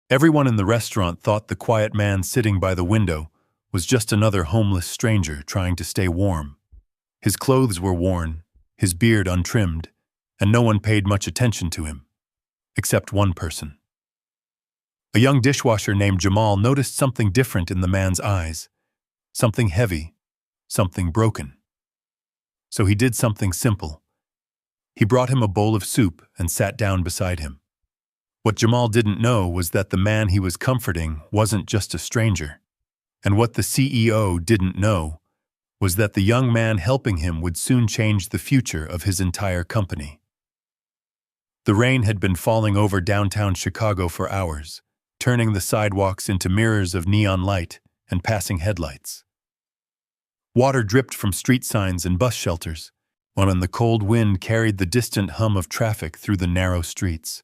Everyone in the restaurant thought the quiet man sitting by the window was just another homeless stranger trying to stay warm. His clothes were worn, his beard untrimmed, and no one paid much attention to him, except one person. A young dishwasher named Jamal noticed something different in the man's eyes, something heavy, something broken. So he did something simple. He brought him a bowl of soup and sat down beside him. What Jamal didn't know was that the man he was comforting wasn't just a stranger. And what the CEO didn't know was that the young man helping him would soon change the future of his entire company. The rain had been falling over downtown Chicago for hours, turning the sidewalks into mirrors of neon light and passing headlights. Water dripped from street signs and bus shelters, while the cold wind carried the distant hum of traffic through the narrow streets.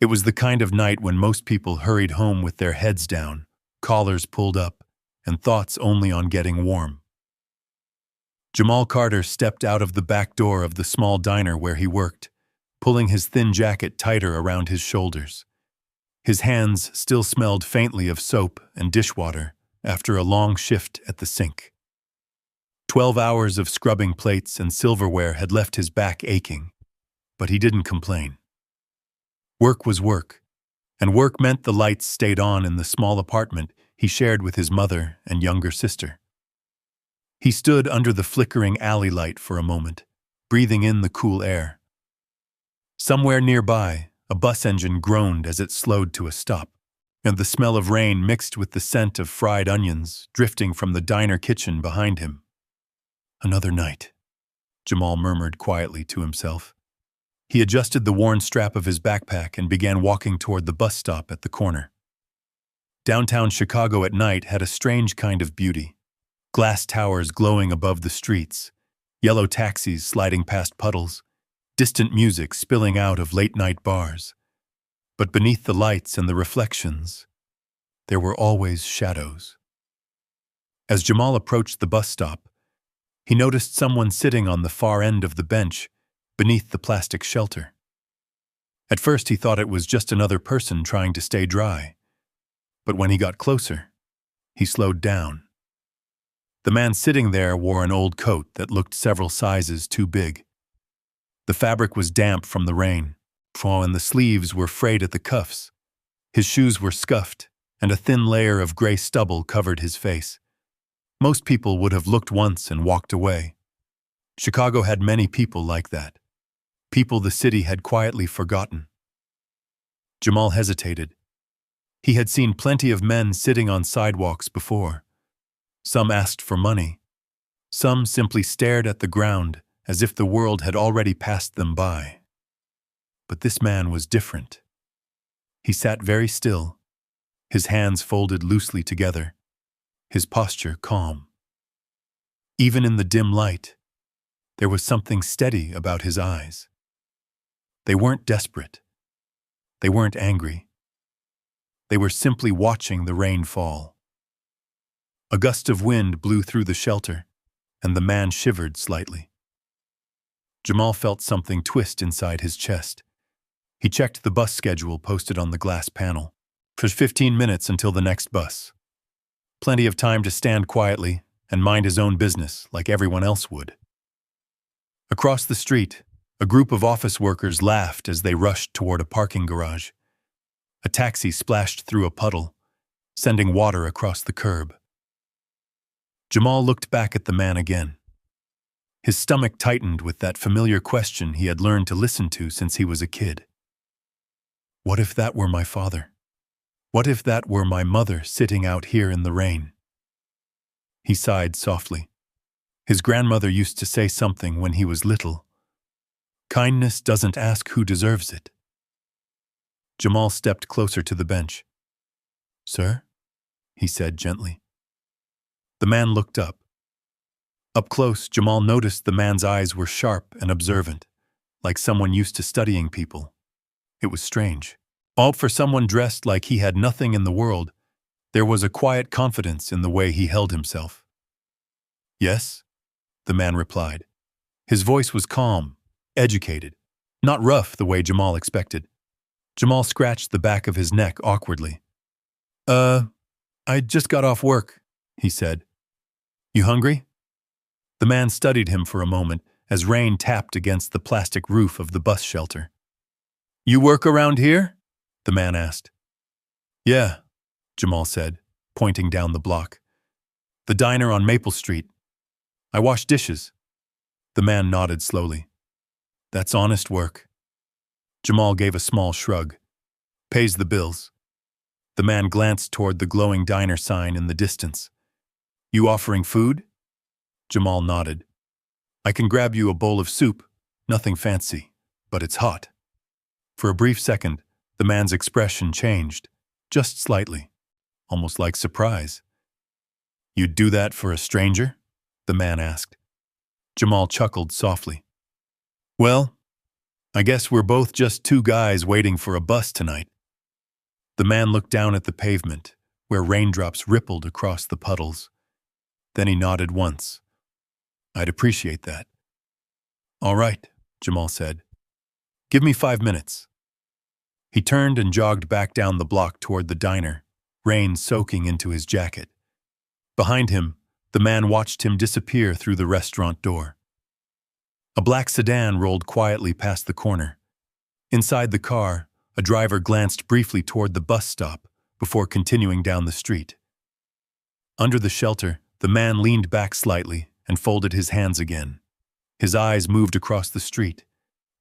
It was the kind of night when most people hurried home with their heads down, collars pulled up, and thoughts only on getting warm. Jamal Carter stepped out of the back door of the small diner where he worked, pulling his thin jacket tighter around his shoulders. His hands still smelled faintly of soap and dishwater after a long shift at the sink. 12 hours of scrubbing plates and silverware had left his back aching, but he didn't complain. Work was work, and work meant the lights stayed on in the small apartment he shared with his mother and younger sister. He stood under the flickering alley light for a moment, breathing in the cool air. Somewhere nearby, a bus engine groaned as it slowed to a stop, and the smell of rain mixed with the scent of fried onions drifting from the diner kitchen behind him. Another night, Jamal murmured quietly to himself. He adjusted the worn strap of his backpack and began walking toward the bus stop at the corner. Downtown Chicago at night had a strange kind of beauty. Glass towers glowing above the streets, yellow taxis sliding past puddles, distant music spilling out of late-night bars. But beneath the lights and the reflections, there were always shadows. As Jamal approached the bus stop, he noticed someone sitting on the far end of the bench beneath the plastic shelter. At first he thought it was just another person trying to stay dry, but when he got closer, he slowed down. The man sitting there wore an old coat that looked several sizes too big. The fabric was damp from the rain, and the sleeves were frayed at the cuffs. His shoes were scuffed, and a thin layer of gray stubble covered his face. Most people would have looked once and walked away. Chicago had many people like that. People the city had quietly forgotten. Jamal hesitated. He had seen plenty of men sitting on sidewalks before. Some asked for money. Some simply stared at the ground as if the world had already passed them by. But this man was different. He sat very still, his hands folded loosely together, his posture calm. Even in the dim light, there was something steady about his eyes. They weren't desperate. They weren't angry. They were simply watching the rain fall. A gust of wind blew through the shelter, and the man shivered slightly. Jamal felt something twist inside his chest. He checked the bus schedule posted on the glass panel. For 15 minutes until the next bus. Plenty of time to stand quietly and mind his own business like everyone else would. Across the street, a group of office workers laughed as they rushed toward a parking garage. A taxi splashed through a puddle, sending water across the curb. Jamal looked back at the man again. His stomach tightened with that familiar question he had learned to listen to since he was a kid. What if that were my father? What if that were my mother sitting out here in the rain? He sighed softly. His grandmother used to say something when he was little. Kindness doesn't ask who deserves it. Jamal stepped closer to the bench. Sir? He said gently. The man looked up. Up close, Jamal noticed the man's eyes were sharp and observant, like someone used to studying people. It was strange. All for someone dressed like he had nothing in the world, there was a quiet confidence in the way he held himself. Yes, the man replied. His voice was calm, educated, not rough the way Jamal expected. Jamal scratched the back of his neck awkwardly. I just got off work, he said. You hungry? The man studied him for a moment as rain tapped against the plastic roof of the bus shelter. You work around here? The man asked. Yeah, Jamal said, pointing down the block. The diner on Maple Street. I wash dishes. The man nodded slowly. That's honest work. Jamal gave a small shrug. Pays the bills. The man glanced toward the glowing diner sign in the distance. You offering food? Jamal nodded. I can grab you a bowl of soup. Nothing fancy, but it's hot. For a brief second, the man's expression changed, just slightly, almost like surprise. You'd do that for a stranger? The man asked. Jamal chuckled softly. Well, I guess we're both just two guys waiting for a bus tonight. The man looked down at the pavement, where raindrops rippled across the puddles. Then he nodded once. I'd appreciate that. All right, Jamal said. Give me 5 minutes. He turned and jogged back down the block toward the diner, rain soaking into his jacket. Behind him, the man watched him disappear through the restaurant door. A black sedan rolled quietly past the corner. Inside the car, a driver glanced briefly toward the bus stop before continuing down the street. Under the shelter, the man leaned back slightly and folded his hands again. His eyes moved across the street,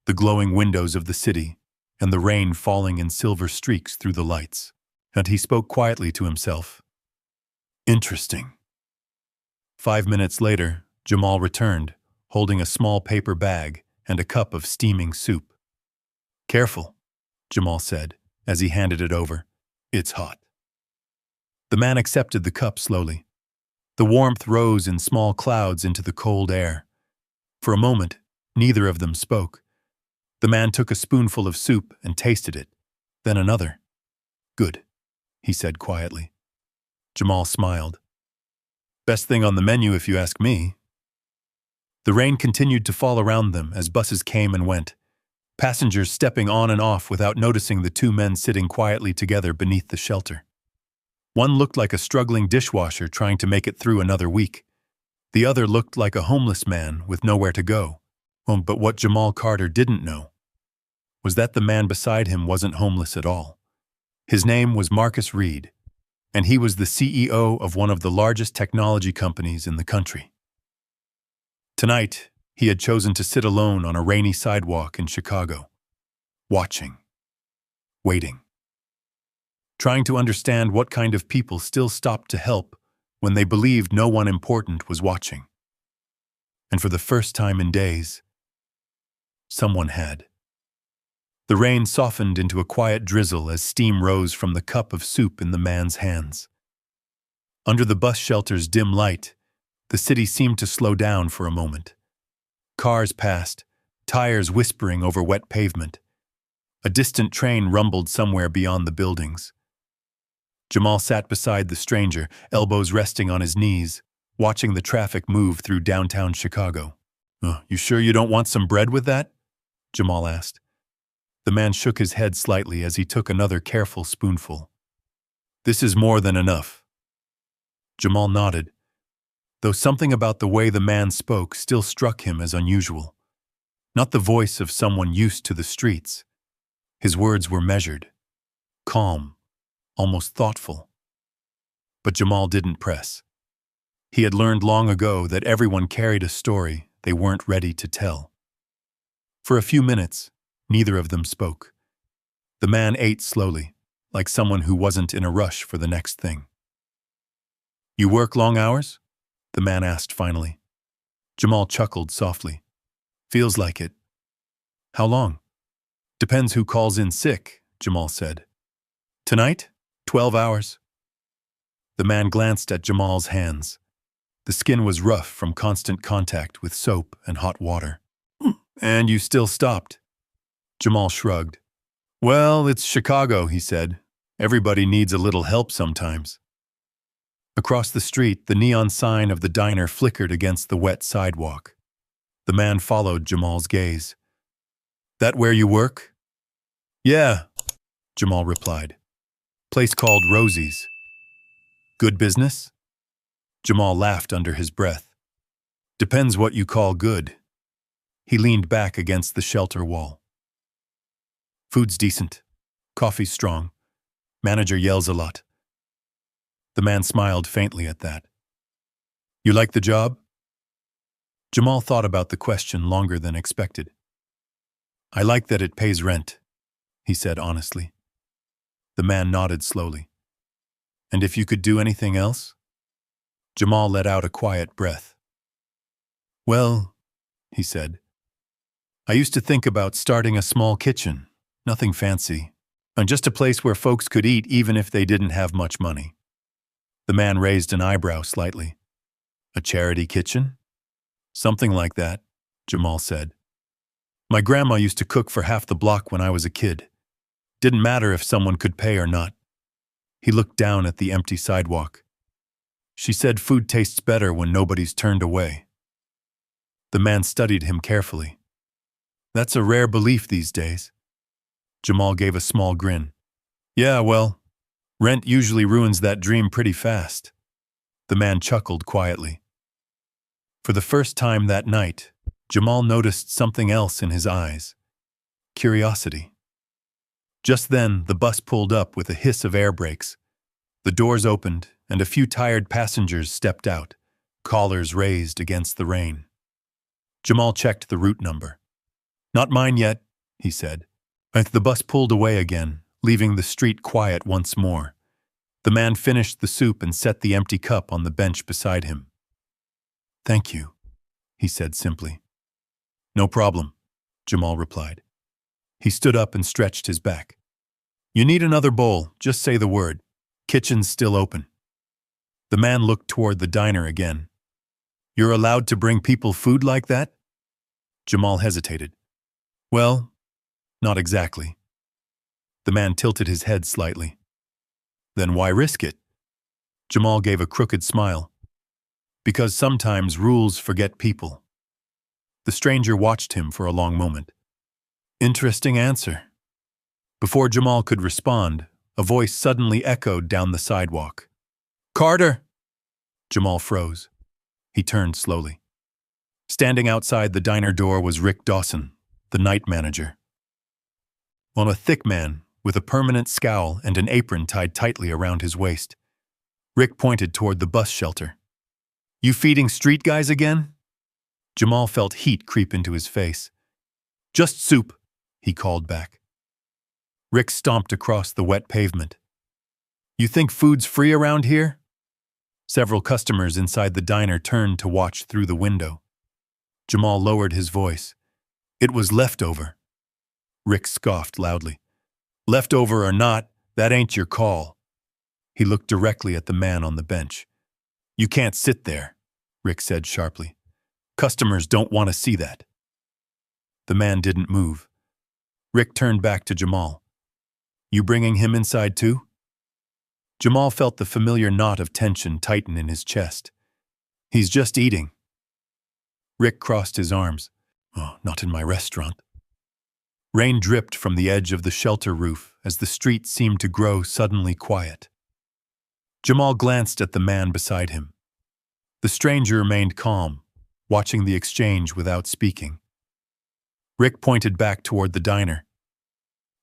the glowing windows of the city, and the rain falling in silver streaks through the lights. And he spoke quietly to himself. Interesting. 5 minutes later, Jamal returned, holding a small paper bag and a cup of steaming soup. Careful, Jamal said, as he handed it over. It's hot. The man accepted the cup slowly. The warmth rose in small clouds into the cold air. For a moment, neither of them spoke. The man took a spoonful of soup and tasted it, then another. Good, he said quietly. Jamal smiled. Best thing on the menu if you ask me. The rain continued to fall around them as buses came and went, passengers stepping on and off without noticing the two men sitting quietly together beneath the shelter. One looked like a struggling dishwasher trying to make it through another week. The other looked like a homeless man with nowhere to go. But what Jamal Carter didn't know was that the man beside him wasn't homeless at all. His name was Marcus Reed, and he was the CEO of one of the largest technology companies in the country. Tonight, he had chosen to sit alone on a rainy sidewalk in Chicago, watching, waiting, trying to understand what kind of people still stopped to help when they believed no one important was watching. And for the first time in days, someone had. The rain softened into a quiet drizzle as steam rose from the cup of soup in the man's hands. Under the bus shelter's dim light, the city seemed to slow down for a moment. Cars passed, tires whispering over wet pavement. A distant train rumbled somewhere beyond the buildings. Jamal sat beside the stranger, elbows resting on his knees, watching the traffic move through downtown Chicago. You sure you don't want some bread with that? Jamal asked. The man shook his head slightly as he took another careful spoonful. This is more than enough. Jamal nodded, though something about the way the man spoke still struck him as unusual. Not the voice of someone used to the streets. His words were measured, calm, almost thoughtful. But Jamal didn't press. He had learned long ago that everyone carried a story they weren't ready to tell. For a few minutes, neither of them spoke. The man ate slowly, like someone who wasn't in a rush for the next thing. You work long hours? The man asked finally. Jamal chuckled softly. Feels like it. How long? Depends who calls in sick, Jamal said. Tonight? 12 hours. The man glanced at Jamal's hands. The skin was rough from constant contact with soap and hot water. And you still stopped? Jamal shrugged. Well, it's Chicago, he said. Everybody needs a little help sometimes. Across the street, the neon sign of the diner flickered against the wet sidewalk. The man followed Jamal's gaze. That where you work? Yeah, Jamal replied. Place called Rosie's. Good business? Jamal laughed under his breath. Depends what you call good. He leaned back against the shelter wall. Food's decent. Coffee's strong. Manager yells a lot. The man smiled faintly at that. You like the job? Jamal thought about the question longer than expected. I like that it pays rent, he said honestly. The man nodded slowly. And if you could do anything else? Jamal let out a quiet breath. Well, he said, I used to think about starting a small kitchen, nothing fancy, and just a place where folks could eat even if they didn't have much money. The man raised an eyebrow slightly. A charity kitchen? Something like that, Jamal said. My grandma used to cook for half the block when I was a kid. Didn't matter if someone could pay or not. He looked down at the empty sidewalk. She said food tastes better when nobody's turned away. The man studied him carefully. That's a rare belief these days. Jamal gave a small grin. Yeah, well, rent usually ruins that dream pretty fast. The man chuckled quietly. For the first time that night, Jamal noticed something else in his eyes. Curiosity. Just then, the bus pulled up with a hiss of air brakes. The doors opened, and a few tired passengers stepped out, collars raised against the rain. Jamal checked the route number. Not mine yet, he said. The bus pulled away again, leaving the street quiet once more. The man finished the soup and set the empty cup on the bench beside him. Thank you, he said simply. No problem, Jamal replied. He stood up and stretched his back. You need another bowl, just say the word. Kitchen's still open. The man looked toward the diner again. You're allowed to bring people food like that? Jamal hesitated. Well, not exactly. The man tilted his head slightly. Then why risk it? Jamal gave a crooked smile. Because sometimes rules forget people. The stranger watched him for a long moment. Interesting answer. Before Jamal could respond, a voice suddenly echoed down the sidewalk. Carter! Jamal froze. He turned slowly. Standing outside the diner door was Rick Dawson, the night manager. On a thick man, with a permanent scowl and an apron tied tightly around his waist. Rick pointed toward the bus shelter. You feeding street guys again? Jamal felt heat creep into his face. Just soup, he called back. Rick stomped across the wet pavement. You think food's free around here? Several customers inside the diner turned to watch through the window. Jamal lowered his voice. It was leftover. Rick scoffed loudly. Leftover or not, that ain't your call. He looked directly at the man on the bench. You can't sit there, Rick said sharply. Customers don't want to see that. The man didn't move. Rick turned back to Jamal. You bringing him inside too? Jamal felt the familiar knot of tension tighten in his chest. He's just eating. Rick crossed his arms. Oh, not in my restaurant. Rain dripped from the edge of the shelter roof as the street seemed to grow suddenly quiet. Jamal glanced at the man beside him. The stranger remained calm, watching the exchange without speaking. Rick pointed back toward the diner.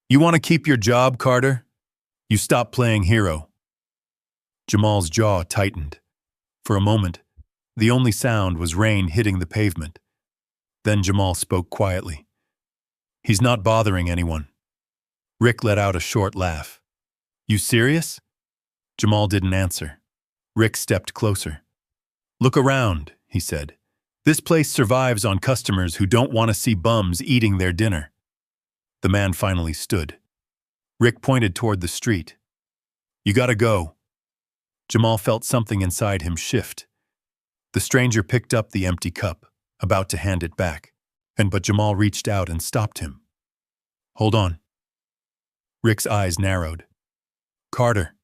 You want to keep your job, Carter? You stop playing hero. Jamal's jaw tightened. For a moment, the only sound was rain hitting the pavement. Then Jamal spoke quietly. He's not bothering anyone. Rick let out a short laugh. You serious? Jamal didn't answer. Rick stepped closer. Look around, he said. This place survives on customers who don't want to see bums eating their dinner. The man finally stood. Rick pointed toward the street. You gotta go. Jamal felt something inside him shift. The stranger picked up the empty cup, about to hand it back, but Jamal reached out and stopped him. Hold on. Rick's eyes narrowed. Carter.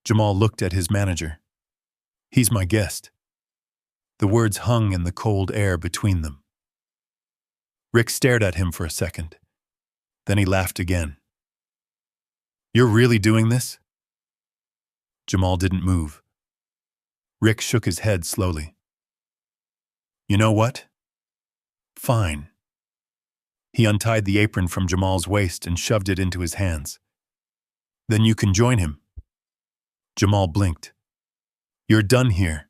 Jamal looked at his manager. He's my guest. The words hung in the cold air between them. Rick stared at him for a second. Then he laughed again. You're really doing this? Jamal didn't move. Rick shook his head slowly. You know what? Fine. He untied the apron from Jamal's waist and shoved it into his hands. Then you can join him. Jamal blinked. You're done here.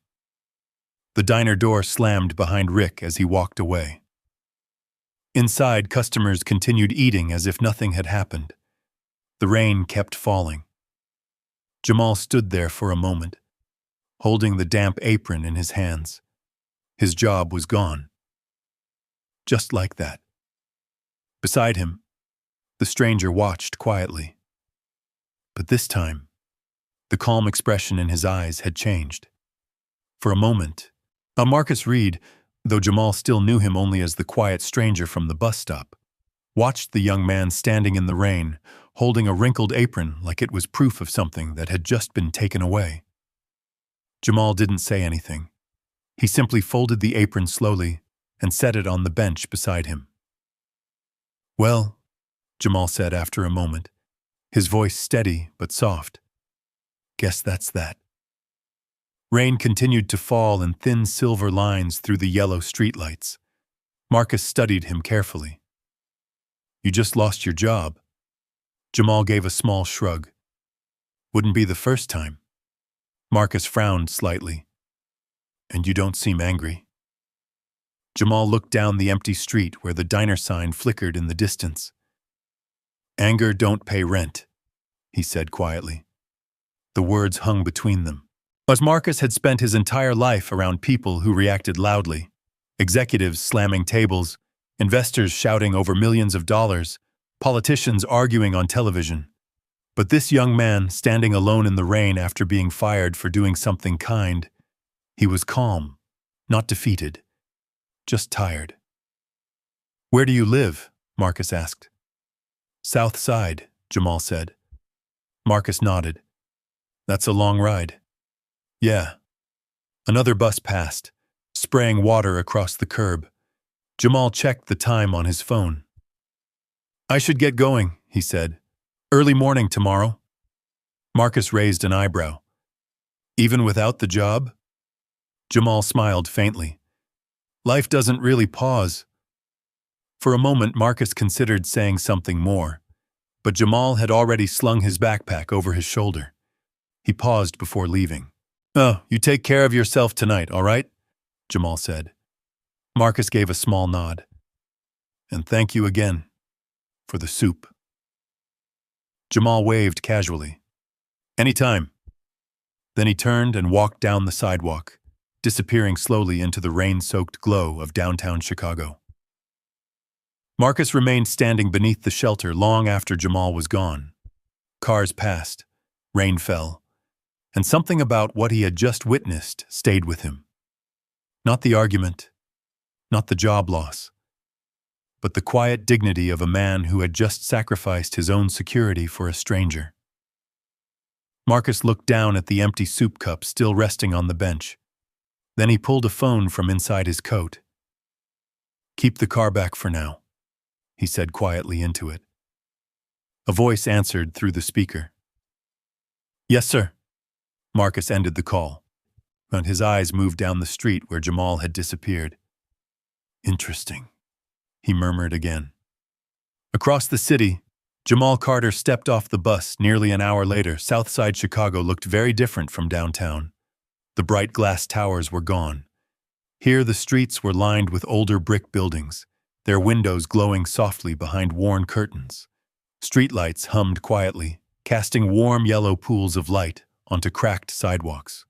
The diner door slammed behind Rick as he walked away. Inside, customers continued eating as if nothing had happened. The rain kept falling. Jamal stood there for a moment, holding the damp apron in his hands. His job was gone. Just like that. Beside him, the stranger watched quietly. But this time, the calm expression in his eyes had changed. For a moment, Marcus Reed, though Jamal still knew him only as the quiet stranger from the bus stop, watched the young man standing in the rain, holding a wrinkled apron like it was proof of something that had just been taken away. Jamal didn't say anything. He simply folded the apron slowly and set it on the bench beside him. Well, Jamal said after a moment, his voice steady but soft. Guess that's that. Rain continued to fall in thin silver lines through the yellow streetlights. Marcus studied him carefully. You just lost your job. Jamal gave a small shrug. Wouldn't be the first time. Marcus frowned slightly. And you don't seem angry. Jamal looked down the empty street where the diner sign flickered in the distance. Anger don't pay rent, he said quietly. The words hung between them. But Marcus had spent his entire life around people who reacted loudly. Executives slamming tables, investors shouting over millions of dollars, politicians arguing on television. But this young man, standing alone in the rain after being fired for doing something kind, he was calm, not defeated, just tired. Where do you live? Marcus asked. South Side, Jamal said. Marcus nodded. That's a long ride. Yeah. Another bus passed, spraying water across the curb. Jamal checked the time on his phone. I should get going, he said. Early morning tomorrow. Marcus raised an eyebrow. Even without the job? Jamal smiled faintly. Life doesn't really pause. For a moment, Marcus considered saying something more, but Jamal had already slung his backpack over his shoulder. He paused before leaving. Oh, you take care of yourself tonight, all right? Jamal said. Marcus gave a small nod. And thank you again for the soup. Jamal waved casually. Anytime. Then he turned and walked down the sidewalk, disappearing slowly into the rain-soaked glow of downtown Chicago. Marcus remained standing beneath the shelter long after Jamal was gone. Cars passed, rain fell, and something about what he had just witnessed stayed with him. Not the argument, not the job loss, but the quiet dignity of a man who had just sacrificed his own security for a stranger. Marcus looked down at the empty soup cup still resting on the bench. Then he pulled a phone from inside his coat. Keep the car back for now, he said quietly into it. A voice answered through the speaker. Yes, sir. Marcus ended the call, and his eyes moved down the street where Jamal had disappeared. Interesting, he murmured again. Across the city, Jamal Carter stepped off the bus nearly an hour later. Southside Chicago looked very different from downtown. The bright glass towers were gone. Here the streets were lined with older brick buildings, their windows glowing softly behind worn curtains. Streetlights hummed quietly, casting warm yellow pools of light onto cracked sidewalks.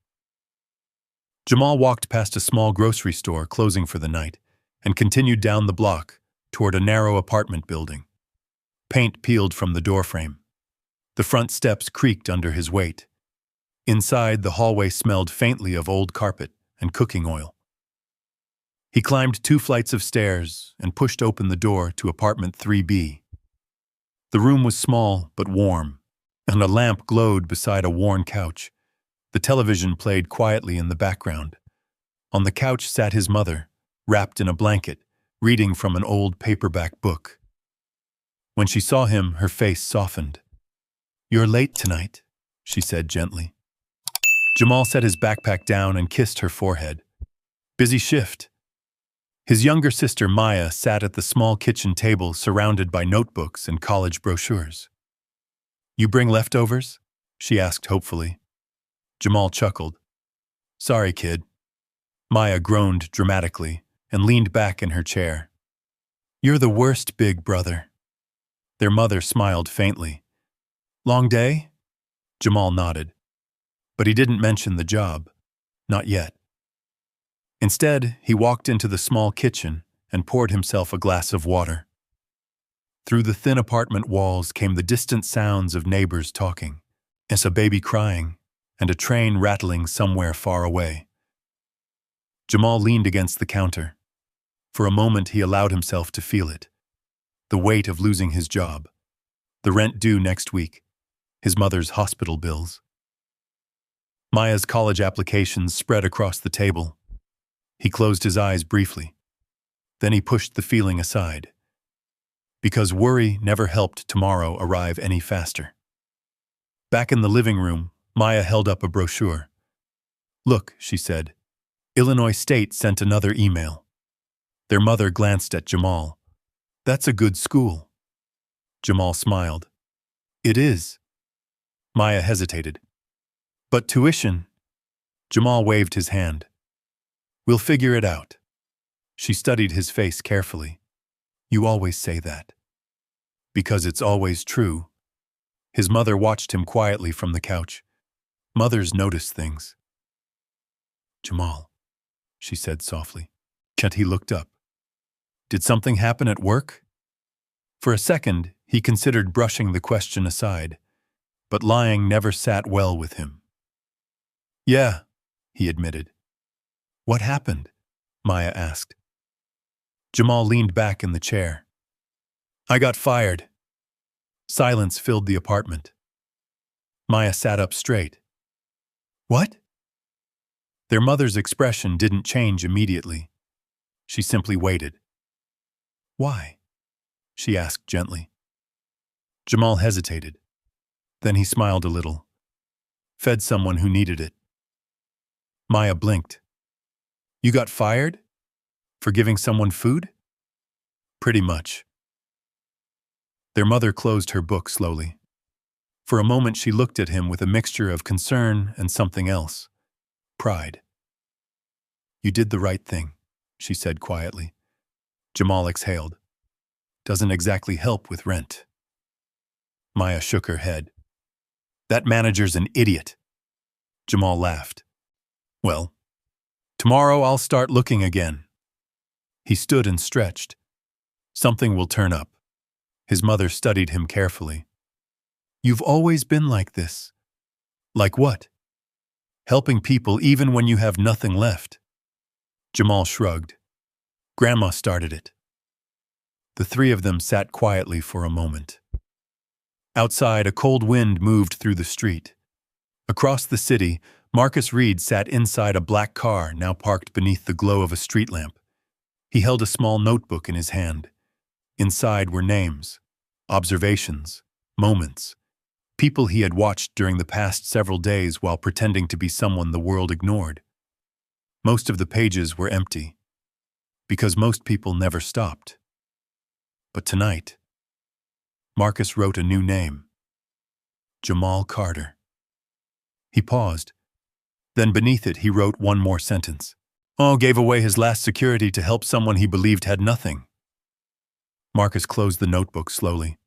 Jamal walked past a small grocery store closing for the night and continued down the block toward a narrow apartment building. Paint peeled from the doorframe. The front steps creaked under his weight. Inside, the hallway smelled faintly of old carpet and cooking oil. He climbed 2 flights of stairs and pushed open the door to apartment 3B. The room was small but warm, and a lamp glowed beside a worn couch. The television played quietly in the background. On the couch sat his mother, wrapped in a blanket, reading from an old paperback book. When she saw him, her face softened. "You're late tonight," she said gently. Jamal set his backpack down and kissed her forehead. Busy shift. His younger sister Maya sat at the small kitchen table surrounded by notebooks and college brochures. "You bring leftovers?" she asked hopefully. Jamal chuckled. "Sorry, kid." Maya groaned dramatically and leaned back in her chair. "You're the worst, big brother." Their mother smiled faintly. "Long day?" Jamal nodded. But he didn't mention the job. Not yet. Instead, he walked into the small kitchen and poured himself a glass of water. Through the thin apartment walls came the distant sounds of neighbors talking, as a baby crying, and a train rattling somewhere far away. Jamal leaned against the counter. For a moment he allowed himself to feel it. The weight of losing his job. The rent due next week. His mother's hospital bills. Maya's college applications spread across the table. He closed his eyes briefly. Then he pushed the feeling aside. Because worry never helped tomorrow arrive any faster. Back in the living room, Maya held up a brochure. "Look," she said. "Illinois State sent another email." Their mother glanced at Jamal. "That's a good school." Jamal smiled. "It is." Maya hesitated. "But tuition—" Jamal waved his hand. "We'll figure it out." She studied his face carefully. "You always say that." "Because it's always true." His mother watched him quietly from the couch. Mothers notice things. "Jamal," she said softly. He looked up. "Did something happen at work?" For a second, he considered brushing the question aside, but lying never sat well with him. "Yeah," he admitted. "What happened?" Maya asked. Jamal leaned back in the chair. "I got fired." Silence filled the apartment. Maya sat up straight. "What?" Their mother's expression didn't change immediately. She simply waited. "Why?" she asked gently. Jamal hesitated. Then he smiled a little. "Fed someone who needed it." Maya blinked. "You got fired? For giving someone food?" "Pretty much." Their mother closed her book slowly. For a moment she looked at him with a mixture of concern and something else. Pride. "You did the right thing," she said quietly. Jamal exhaled. "Doesn't exactly help with rent." Maya shook her head. "That manager's an idiot." Jamal laughed. "Well, tomorrow I'll start looking again." He stood and stretched. "Something will turn up." His mother studied him carefully. "You've always been like this." "Like what?" "Helping people even when you have nothing left." Jamal shrugged. "Grandma started it." The three of them sat quietly for a moment. Outside, a cold wind moved through the street. Across the city, Marcus Reed sat inside a black car now parked beneath the glow of a street lamp. He held a small notebook in his hand. Inside were names, observations, moments, people he had watched during the past several days while pretending to be someone the world ignored. Most of the pages were empty, because most people never stopped. But tonight, Marcus wrote a new name. Jamal Carter. He paused. Then beneath it he wrote one more sentence. Gave away his last security to help someone he believed had nothing. Marcus closed the notebook slowly.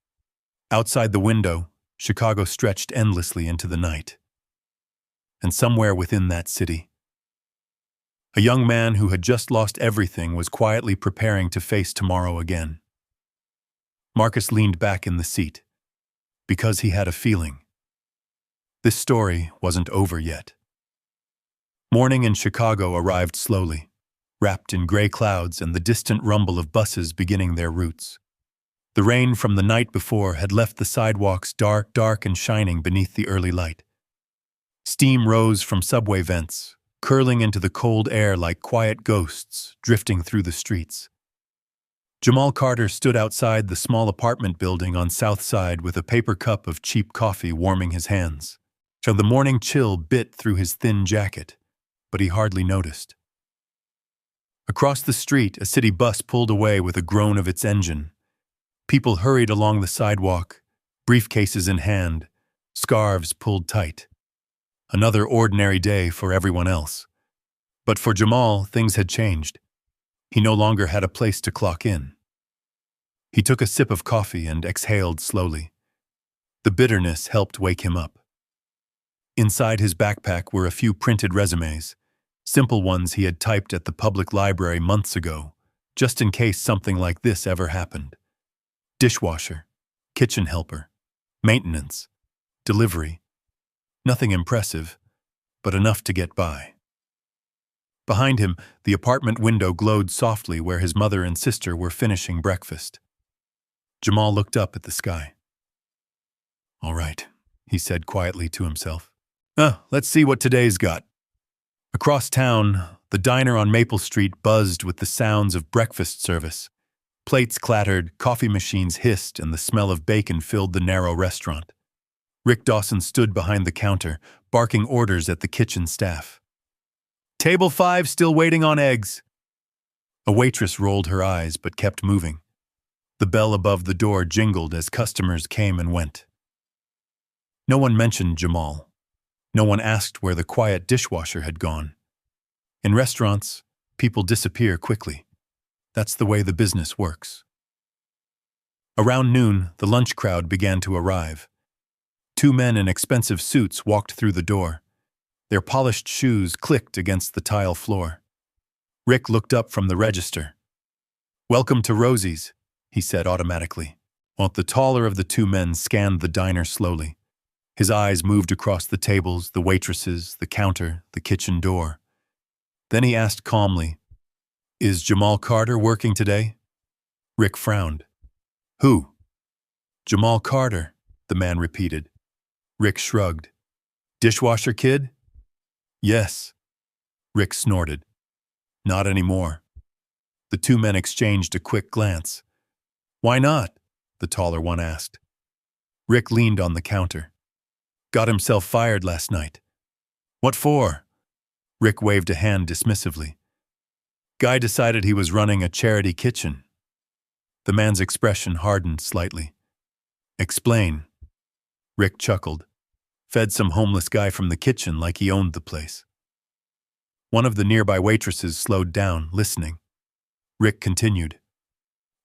Outside the window, Chicago stretched endlessly into the night. And somewhere within that city, a young man who had just lost everything was quietly preparing to face tomorrow again. Marcus leaned back in the seat, because he had a feeling. This story wasn't over yet. Morning in Chicago arrived slowly, wrapped in gray clouds and the distant rumble of buses beginning their routes. The rain from the night before had left the sidewalks dark and shining beneath the early light. Steam rose from subway vents, curling into the cold air like quiet ghosts drifting through the streets. Jamal Carter stood outside the small apartment building on South Side with a paper cup of cheap coffee warming his hands. So the morning chill bit through his thin jacket, but he hardly noticed. Across the street, a city bus pulled away with a groan of its engine. People hurried along the sidewalk, briefcases in hand, scarves pulled tight. Another ordinary day for everyone else. But for Jamal, things had changed. He no longer had a place to clock in. He took a sip of coffee and exhaled slowly. The bitterness helped wake him up. Inside his backpack were a few printed resumes, simple ones he had typed at the public library months ago, just in case something like this ever happened. Dishwasher, kitchen helper, maintenance, delivery. Nothing impressive, but enough to get by. Behind him, the apartment window glowed softly where his mother and sister were finishing breakfast. Jamal looked up at the sky. "All right," he said quietly to himself. Let's see what today's got." Across town, the diner on Maple Street buzzed with the sounds of breakfast service. Plates clattered, coffee machines hissed, and the smell of bacon filled the narrow restaurant. Rick Dawson stood behind the counter, barking orders at the kitchen staff. "Table 5 still waiting on eggs." A waitress rolled her eyes but kept moving. The bell above the door jingled as customers came and went. No one mentioned Jamal. No one asked where the quiet dishwasher had gone. In restaurants, people disappear quickly. That's the way the business works. Around noon, the lunch crowd began to arrive. 2 men in expensive suits walked through the door. Their polished shoes clicked against the tile floor. Rick looked up from the register. "Welcome to Rosie's," he said automatically, while the taller of the 2 men scanned the diner slowly. His eyes moved across the tables, the waitresses, the counter, the kitchen door. Then he asked calmly, "Is Jamal Carter working today?" Rick frowned. "Who?" "Jamal Carter," the man repeated. Rick shrugged. "Dishwasher kid?" "Yes." Rick snorted. "Not anymore." The 2 men exchanged a quick glance. "Why not?" the taller one asked. Rick leaned on the counter. "Got himself fired last night." "What for?" Rick waved a hand dismissively. "Guy decided he was running a charity kitchen." The man's expression hardened slightly. "Explain." Rick chuckled. "Fed some homeless guy from the kitchen like he owned the place." One of the nearby waitresses slowed down, listening. Rick continued.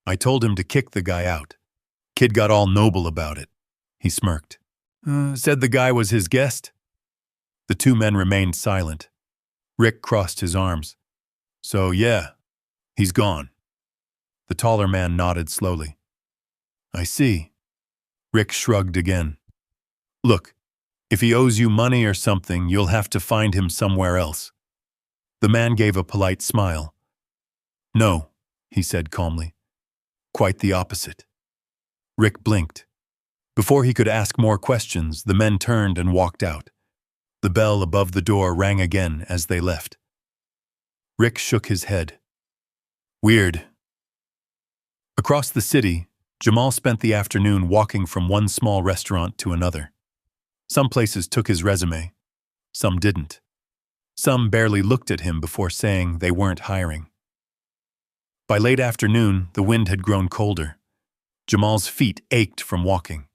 "I told him to kick the guy out. Kid got all noble about it." He smirked. "Said the guy was his guest?" The 2 men remained silent. Rick crossed his arms. "So, yeah, he's gone." The taller man nodded slowly. "I see." Rick shrugged again. "Look, if he owes you money or something, you'll have to find him somewhere else." The man gave a polite smile. "No," he said calmly. "Quite the opposite." Rick blinked. Before he could ask more questions, the men turned and walked out. The bell above the door rang again as they left. Rick shook his head. "Weird." Across the city, Jamal spent the afternoon walking from one small restaurant to another. Some places took his resume. Some didn't. Some barely looked at him before saying they weren't hiring. By late afternoon, the wind had grown colder. Jamal's feet ached from walking.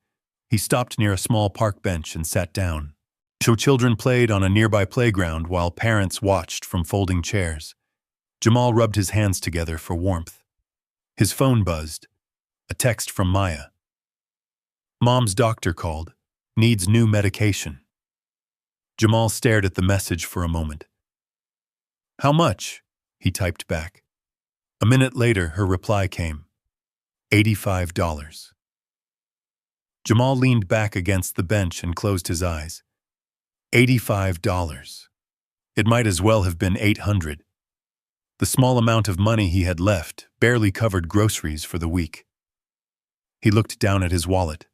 He stopped near a small park bench and sat down. Children played on a nearby playground while parents watched from folding chairs. Jamal rubbed his hands together for warmth. His phone buzzed. A text from Maya. "Mom's doctor called. Needs new medication." Jamal stared at the message for a moment. "How much?" he typed back. A minute later, her reply came. $85. Jamal leaned back against the bench and closed his eyes. $85. It might as well have been $800. The small amount of money he had left barely covered groceries for the week. He looked down at his wallet.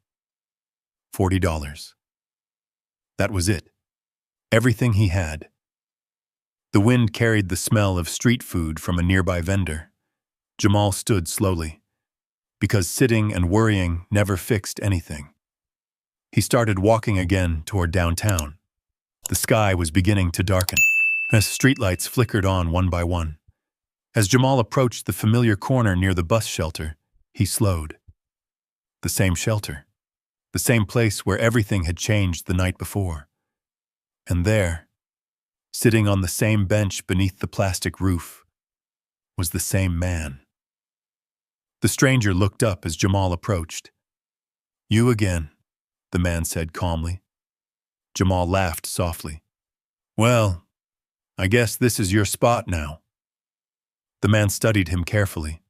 $40. That was it. Everything he had. The wind carried the smell of street food from a nearby vendor. Jamal stood slowly, because sitting and worrying never fixed anything. He started walking again toward downtown. The sky was beginning to darken, as streetlights flickered on one by one. As Jamal approached the familiar corner near the bus shelter, he slowed. The same shelter. The same place where everything had changed the night before. And there, sitting on the same bench beneath the plastic roof, was the same man. The stranger looked up as Jamal approached. "You again," the man said calmly. Jamal laughed softly. "Well, I guess this is your spot now." The man studied him carefully.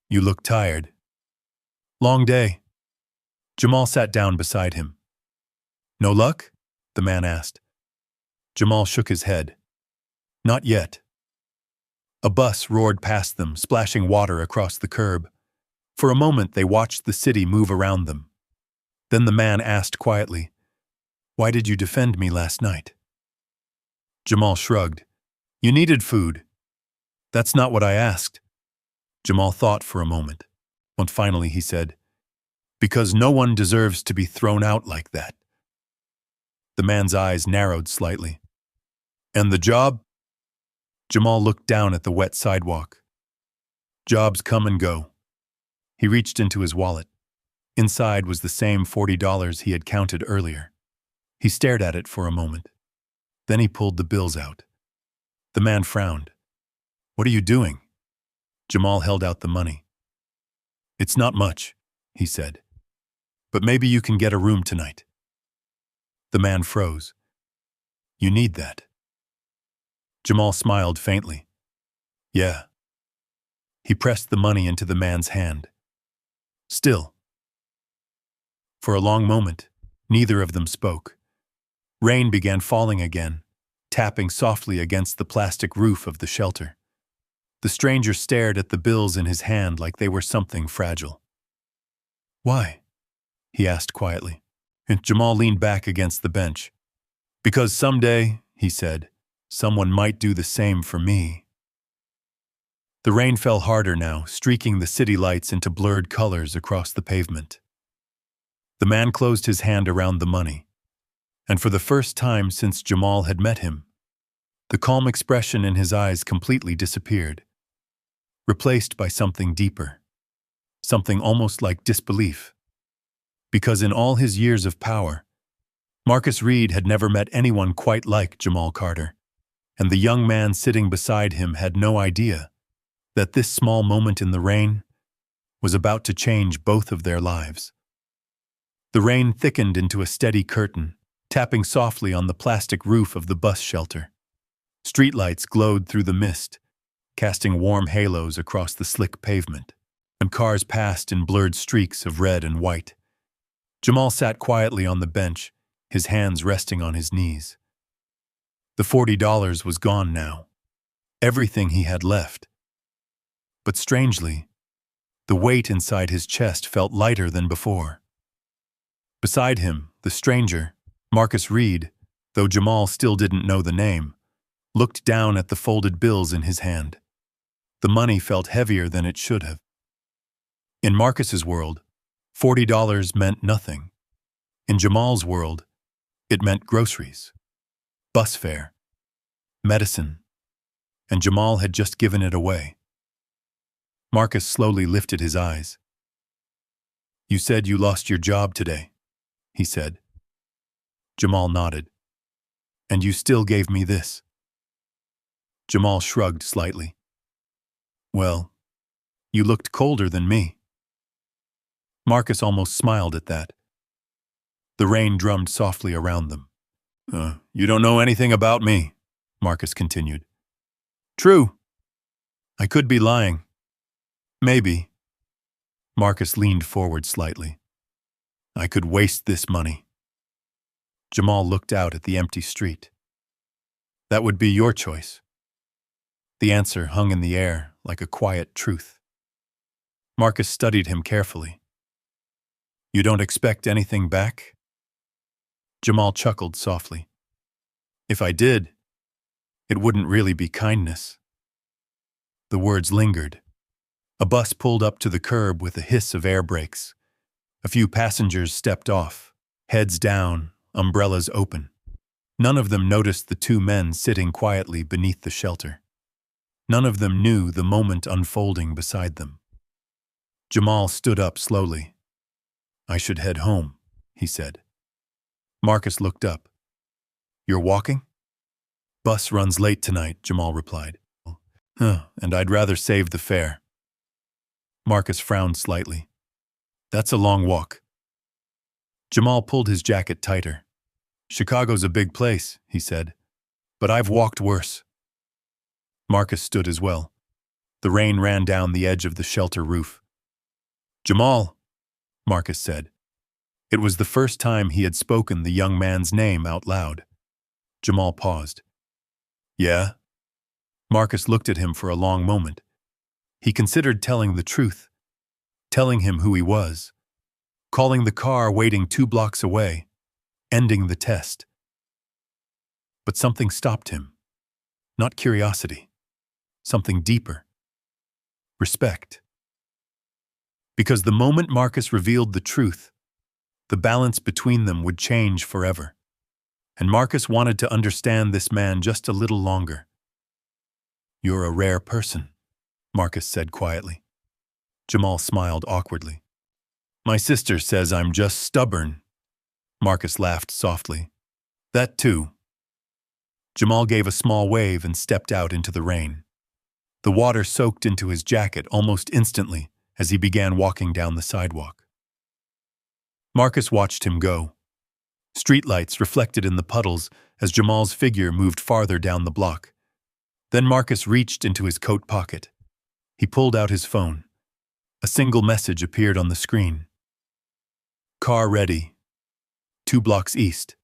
"You look tired." "Long day." Jamal sat down beside him. "No luck?" the man asked. Jamal shook his head. "Not yet." A bus roared past them, splashing water across the curb. For a moment they watched the city move around them. Then the man asked quietly, "Why did you defend me last night?" Jamal shrugged. "You needed food." "That's not what I asked." Jamal thought for a moment, when finally he said, "Because no one deserves to be thrown out like that." The man's eyes narrowed slightly. "And the job?" Jamal looked down at the wet sidewalk. "Jobs come and go." He reached into his wallet. Inside was the same $40 he had counted earlier. He stared at it for a moment. Then he pulled the bills out. The man frowned. "What are you doing?" Jamal held out the money. "It's not much," he said. "But maybe you can get a room tonight." The man froze. "You need that." Jamal smiled faintly. "Yeah." He pressed the money into the man's hand. "Still." For a long moment, neither of them spoke. Rain began falling again, tapping softly against the plastic roof of the shelter. The stranger stared at the bills in his hand like they were something fragile. "Why?" he asked quietly. And Jamal leaned back against the bench. "Because someday," he said, "someone might do the same for me." The rain fell harder now, streaking the city lights into blurred colors across the pavement. The man closed his hand around the money, and for the first time since Jamal had met him, the calm expression in his eyes completely disappeared, replaced by something deeper, something almost like disbelief. Because in all his years of power, Marcus Reed had never met anyone quite like Jamal Carter, and the young man sitting beside him had no idea that this small moment in the rain was about to change both of their lives. The rain thickened into a steady curtain, tapping softly on the plastic roof of the bus shelter. Streetlights glowed through the mist, casting warm halos across the slick pavement, and cars passed in blurred streaks of red and white. Jamal sat quietly on the bench, his hands resting on his knees. The $40 was gone now, everything he had left. But strangely, the weight inside his chest felt lighter than before. Beside him, the stranger, Marcus Reed, though Jamal still didn't know the name, looked down at the folded bills in his hand. The money felt heavier than it should have. In Marcus's world, $40 meant nothing. In Jamal's world, it meant groceries, bus fare, medicine, and Jamal had just given it away. Marcus slowly lifted his eyes. "You said you lost your job today," he said. Jamal nodded. "And you still gave me this." Jamal shrugged slightly. "Well, you looked colder than me." Marcus almost smiled at that. The rain drummed softly around them. You don't know anything about me," Marcus continued. "True. I could be lying. Maybe." Marcus leaned forward slightly. "I could waste this money." Jamal looked out at the empty street. "That would be your choice." The answer hung in the air like a quiet truth. Marcus studied him carefully. "You don't expect anything back?" Jamal chuckled softly. "If I did, it wouldn't really be kindness." The words lingered, A bus pulled up to the curb with a hiss of air brakes. A few passengers stepped off, heads down, umbrellas open. None of them noticed the two men sitting quietly beneath the shelter. None of them knew the moment unfolding beside them. Jamal stood up slowly. "I should head home," he said. Marcus looked up. "You're walking?" "Bus runs late tonight," Jamal replied. And I'd rather save the fare." Marcus frowned slightly. "That's a long walk." Jamal pulled his jacket tighter. "Chicago's a big place," he said, "but I've walked worse." Marcus stood as well. The rain ran down the edge of the shelter roof. "Jamal," Marcus said. It was the first time he had spoken the young man's name out loud. Jamal paused. "Yeah?" Marcus looked at him for a long moment. He considered telling the truth, telling him who he was, calling the car waiting 2 blocks away, ending the test. But something stopped him. Not curiosity. Something deeper. Respect. Because the moment Marcus revealed the truth, the balance between them would change forever. And Marcus wanted to understand this man just a little longer. "You're a rare person," Marcus said quietly. Jamal smiled awkwardly. "My sister says I'm just stubborn." Marcus laughed softly. "That too." Jamal gave a small wave and stepped out into the rain. The water soaked into his jacket almost instantly as he began walking down the sidewalk. Marcus watched him go. Streetlights reflected in the puddles as Jamal's figure moved farther down the block. Then Marcus reached into his coat pocket. He pulled out his phone. A single message appeared on the screen. "Car ready. 2 blocks east."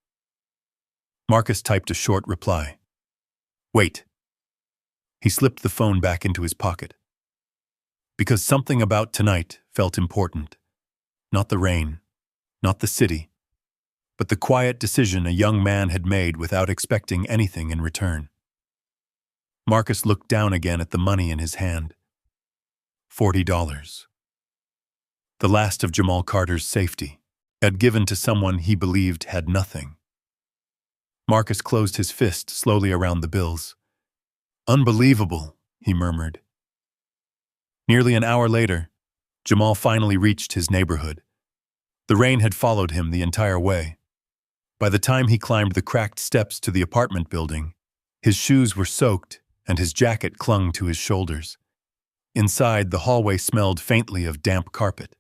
Marcus typed a short reply. "Wait." He slipped the phone back into his pocket. Because something about tonight felt important. Not the rain, not the city, but the quiet decision a young man had made without expecting anything in return. Marcus looked down again at the money in his hand. $40. The last of Jamal Carter's safety, had given to someone he believed had nothing. Marcus closed his fist slowly around the bills. "Unbelievable," he murmured. Nearly an hour later, Jamal finally reached his neighborhood. The rain had followed him the entire way. By the time he climbed the cracked steps to the apartment building, his shoes were soaked and his jacket clung to his shoulders. Inside, the hallway smelled faintly of damp carpet.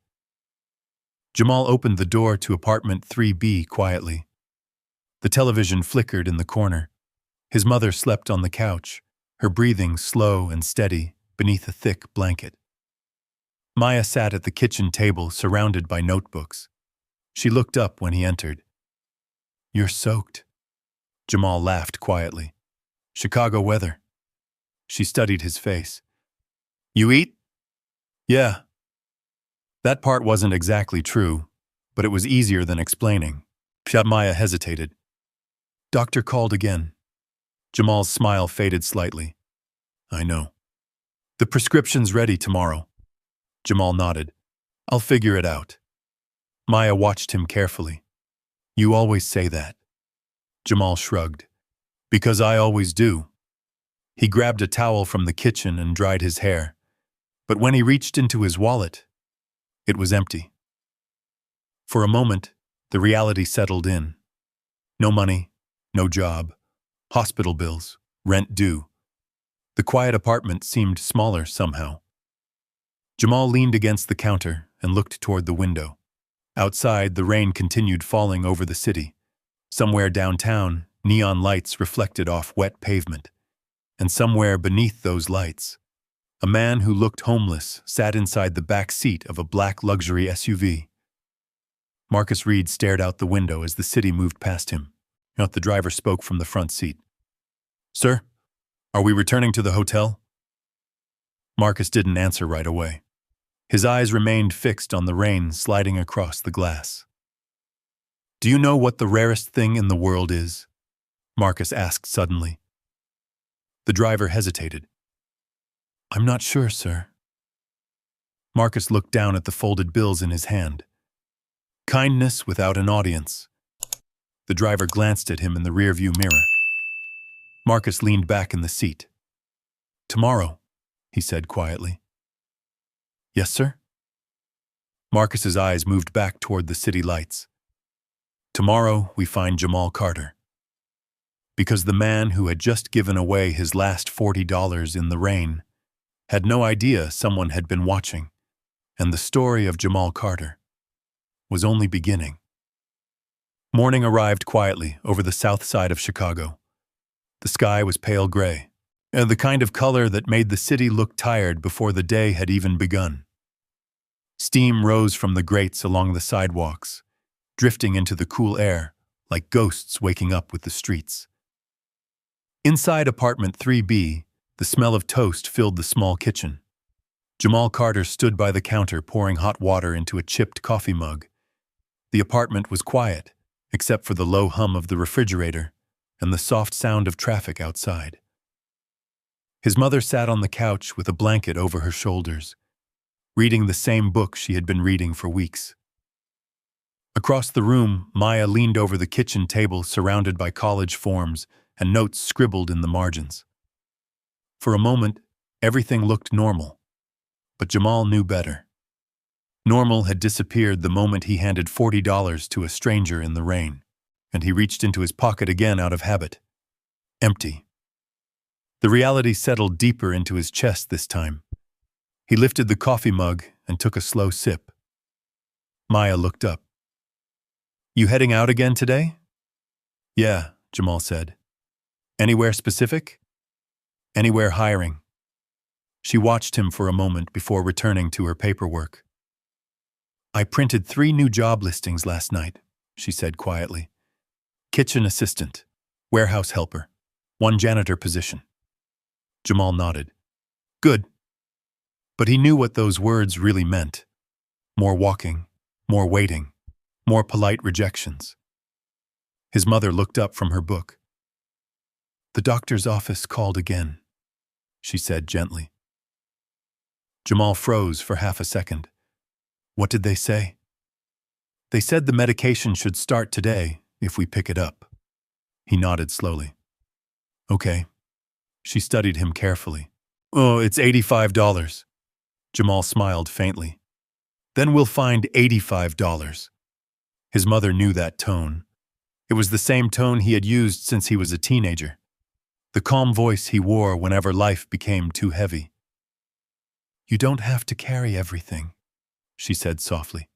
Jamal opened the door to apartment 3B quietly. The television flickered in the corner. His mother slept on the couch, her breathing slow and steady beneath a thick blanket. Maya sat at the kitchen table surrounded by notebooks. She looked up when he entered. "You're soaked." Jamal laughed quietly. "Chicago weather." She studied his face. "You eat?" "Yeah." That part wasn't exactly true, but it was easier than explaining. Maya hesitated. "Doctor called again." Jamal's smile faded slightly. "I know." "The prescription's ready tomorrow." Jamal nodded. "I'll figure it out." Maya watched him carefully. "You always say that." Jamal shrugged. "Because I always do." He grabbed a towel from the kitchen and dried his hair. But when he reached into his wallet, it was empty. For a moment, the reality settled in. No money, no job, hospital bills, rent due. The quiet apartment seemed smaller somehow. Jamal leaned against the counter and looked toward the window. Outside, the rain continued falling over the city. Somewhere downtown, neon lights reflected off wet pavement. And somewhere beneath those lights, a man who looked homeless sat inside the back seat of a black luxury SUV. Marcus Reed stared out the window as the city moved past him. The driver spoke from the front seat. "Sir, are we returning to the hotel?" Marcus didn't answer right away. His eyes remained fixed on the rain sliding across the glass. "Do you know what the rarest thing in the world is?" Marcus asked suddenly. The driver hesitated. "I'm not sure, sir." Marcus looked down at the folded bills in his hand. Kindness without an audience. The driver glanced at him in the rearview mirror. Marcus leaned back in the seat. Tomorrow, he said quietly. Yes, sir? Marcus's eyes moved back toward the city lights. Tomorrow we find Jamal Carter. Because the man who had just given away his last $40 in the rain had no idea someone had been watching, and the story of Jamal Carter was only beginning. Morning arrived quietly over the south side of Chicago. The sky was pale gray, the kind of color that made the city look tired before the day had even begun. Steam rose from the grates along the sidewalks, drifting into the cool air like ghosts waking up with the streets. Inside apartment 3B, the smell of toast filled the small kitchen. Jamal Carter stood by the counter pouring hot water into a chipped coffee mug. The apartment was quiet, except for the low hum of the refrigerator and the soft sound of traffic outside. His mother sat on the couch with a blanket over her shoulders, reading the same book she had been reading for weeks. Across the room, Maya leaned over the kitchen table surrounded by college forms and notes scribbled in the margins. For a moment, everything looked normal, but Jamal knew better. Normal had disappeared the moment he handed $40 to a stranger in the rain, and he reached into his pocket again out of habit. Empty. The reality settled deeper into his chest this time. He lifted the coffee mug and took a slow sip. Maya looked up. You heading out again today? Yeah, Jamal said. Anywhere specific? Anywhere hiring. She watched him for a moment before returning to her paperwork. I printed 3 new job listings last night, she said quietly. Kitchen assistant, warehouse helper, 1 janitor position. Jamal nodded. Good. But he knew what those words really meant. More walking, more waiting, more polite rejections. His mother looked up from her book. The doctor's office called again, she said gently. Jamal froze for half a second. What did they say? They said the medication should start today if we pick it up. He nodded slowly. Okay. She studied him carefully. Oh, it's $85. Jamal smiled faintly. Then we'll find $85. His mother knew that tone. It was the same tone he had used since he was a teenager. The calm voice he wore whenever life became too heavy. You don't have to carry everything, she said softly.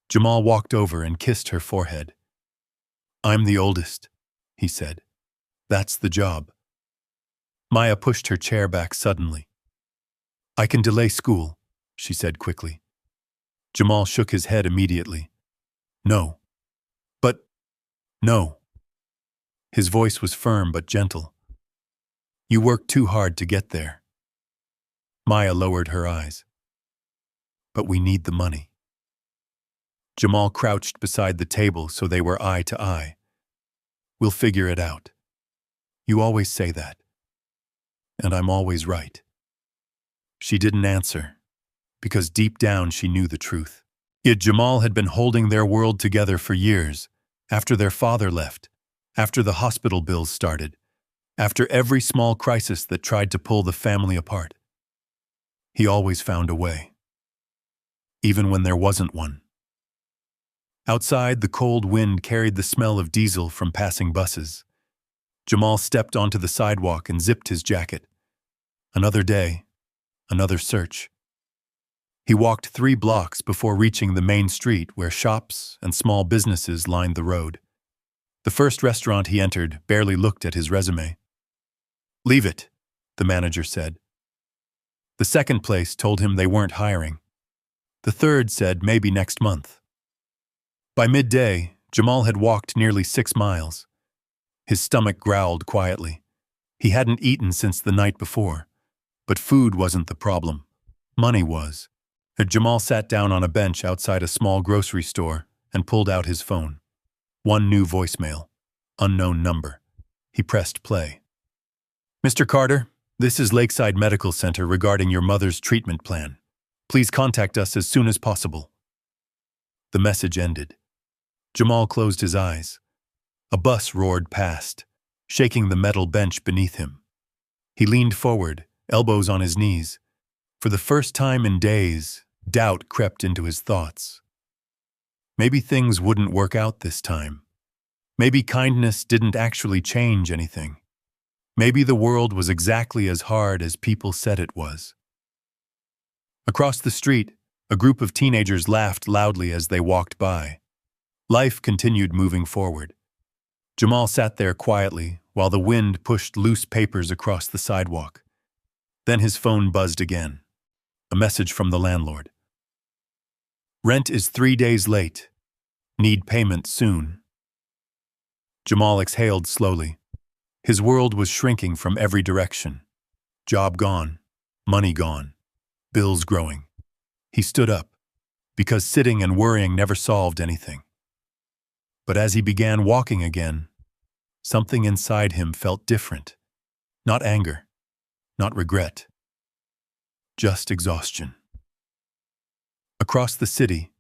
Jamal walked over and kissed her forehead. I'm the oldest, he said. That's the job. Maya pushed her chair back suddenly. I can delay school, she said quickly. Jamal shook his head immediately. No. But, no. His voice was firm but gentle. You worked too hard to get there. Maya lowered her eyes. But we need the money. Jamal crouched beside the table so they were eye to eye. We'll figure it out. You always say that. And I'm always right. She didn't answer, because deep down she knew the truth. Yet Jamal had been holding their world together for years, after their father left, after the hospital bills started, after every small crisis that tried to pull the family apart. He always found a way, even when there wasn't one. Outside, the cold wind carried the smell of diesel from passing buses. Jamal stepped onto the sidewalk and zipped his jacket. Another day, another search. He walked 3 blocks before reaching the main street where shops and small businesses lined the road. The first restaurant he entered barely looked at his resume. Leave it, the manager said. The second place told him they weren't hiring. The third said maybe next month. By midday, Jamal had walked nearly 6 miles. His stomach growled quietly. He hadn't eaten since the night before. But food wasn't the problem. Money was. Jamal sat down on a bench outside a small grocery store and pulled out his phone. 1 new voicemail. Unknown number. He pressed play. Mr. Carter, this is Lakeside Medical Center regarding your mother's treatment plan. Please contact us as soon as possible. The message ended. Jamal closed his eyes. A bus roared past, shaking the metal bench beneath him. He leaned forward, elbows on his knees. For the first time in days, doubt crept into his thoughts. Maybe things wouldn't work out this time. Maybe kindness didn't actually change anything. Maybe the world was exactly as hard as people said it was. Across the street, a group of teenagers laughed loudly as they walked by. Life continued moving forward. Jamal sat there quietly while the wind pushed loose papers across the sidewalk. Then his phone buzzed again. A message from the landlord. Rent is 3 days late. Need payment soon. Jamal exhaled slowly. His world was shrinking from every direction. Job gone, money gone, bills growing. He stood up, because sitting and worrying never solved anything. But as he began walking again, something inside him felt different. Not anger, not regret, just exhaustion. Across the city,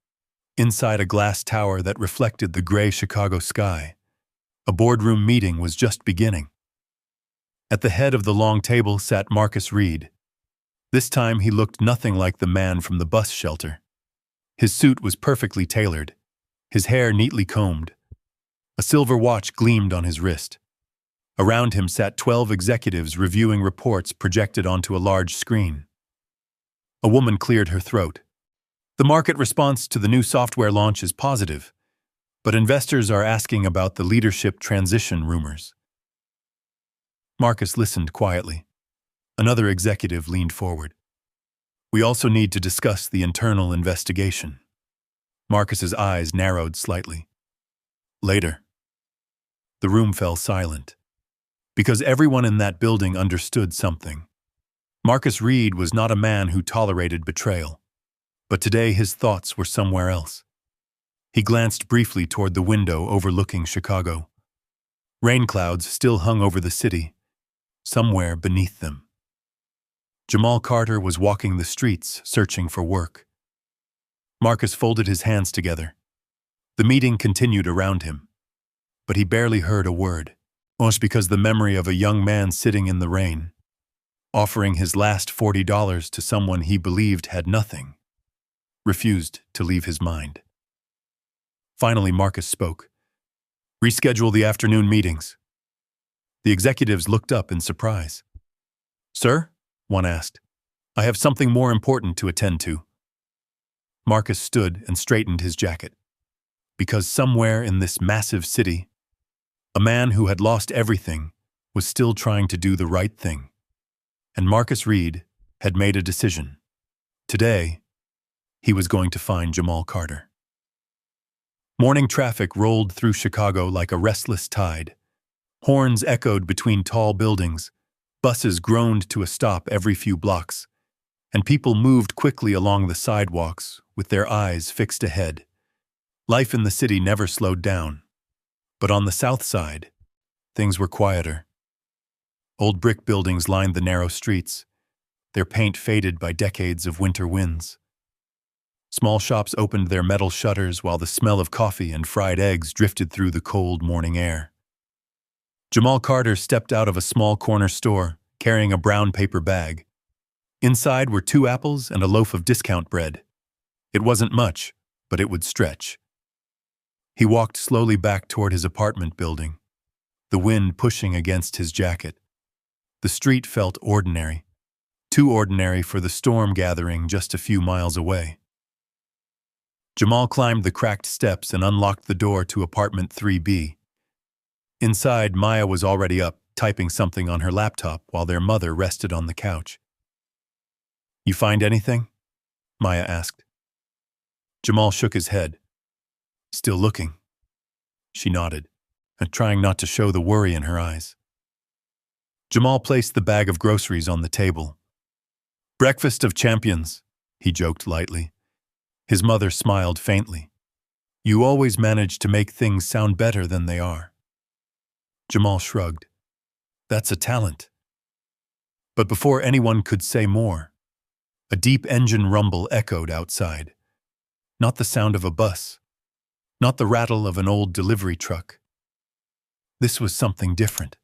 inside a glass tower that reflected the gray Chicago sky, a boardroom meeting was just beginning. At the head of the long table sat Marcus Reed. This time he looked nothing like the man from the bus shelter. His suit was perfectly tailored, his hair neatly combed. A silver watch gleamed on his wrist. Around him sat 12 executives reviewing reports projected onto a large screen. A woman cleared her throat. The market response to the new software launch is positive, but investors are asking about the leadership transition rumors. Marcus listened quietly. Another executive leaned forward. We also need to discuss the internal investigation. Marcus's eyes narrowed slightly. Later. The room fell silent, because everyone in that building understood something. Marcus Reed was not a man who tolerated betrayal, but today his thoughts were somewhere else. He glanced briefly toward the window overlooking Chicago. Rain clouds still hung over the city, somewhere beneath them. Jamal Carter was walking the streets, searching for work. Marcus folded his hands together. The meeting continued around him, but he barely heard a word, most because the memory of a young man sitting in the rain, offering his last $40 to someone he believed had nothing, refused to leave his mind. Finally, Marcus spoke. Reschedule the afternoon meetings. The executives looked up in surprise. Sir? One asked. I have something more important to attend to. Marcus stood and straightened his jacket. Because somewhere in this massive city, a man who had lost everything was still trying to do the right thing. And Marcus Reed had made a decision. Today, he was going to find Jamal Carter. Morning traffic rolled through Chicago like a restless tide. Horns echoed between tall buildings, buses groaned to a stop every few blocks, and people moved quickly along the sidewalks with their eyes fixed ahead. Life in the city never slowed down. But on the south side, things were quieter. Old brick buildings lined the narrow streets, their paint faded by decades of winter winds. Small shops opened their metal shutters while the smell of coffee and fried eggs drifted through the cold morning air. Jamal Carter stepped out of a small corner store, carrying a brown paper bag. Inside were 2 apples and a loaf of discount bread. It wasn't much, but it would stretch. He walked slowly back toward his apartment building, the wind pushing against his jacket. The street felt ordinary, too ordinary for the storm gathering just a few miles away. Jamal climbed the cracked steps and unlocked the door to apartment 3B. Inside, Maya was already up, typing something on her laptop while their mother rested on the couch. You find anything? Maya asked. Jamal shook his head. Still looking. She nodded, and trying not to show the worry in her eyes. Jamal placed the bag of groceries on the table. Breakfast of champions, he joked lightly. His mother smiled faintly. You always manage to make things sound better than they are. Jamal shrugged. That's a talent. But before anyone could say more, A deep engine rumble echoed outside. Not the sound of a bus. Not the rattle of an old delivery truck. This was something different.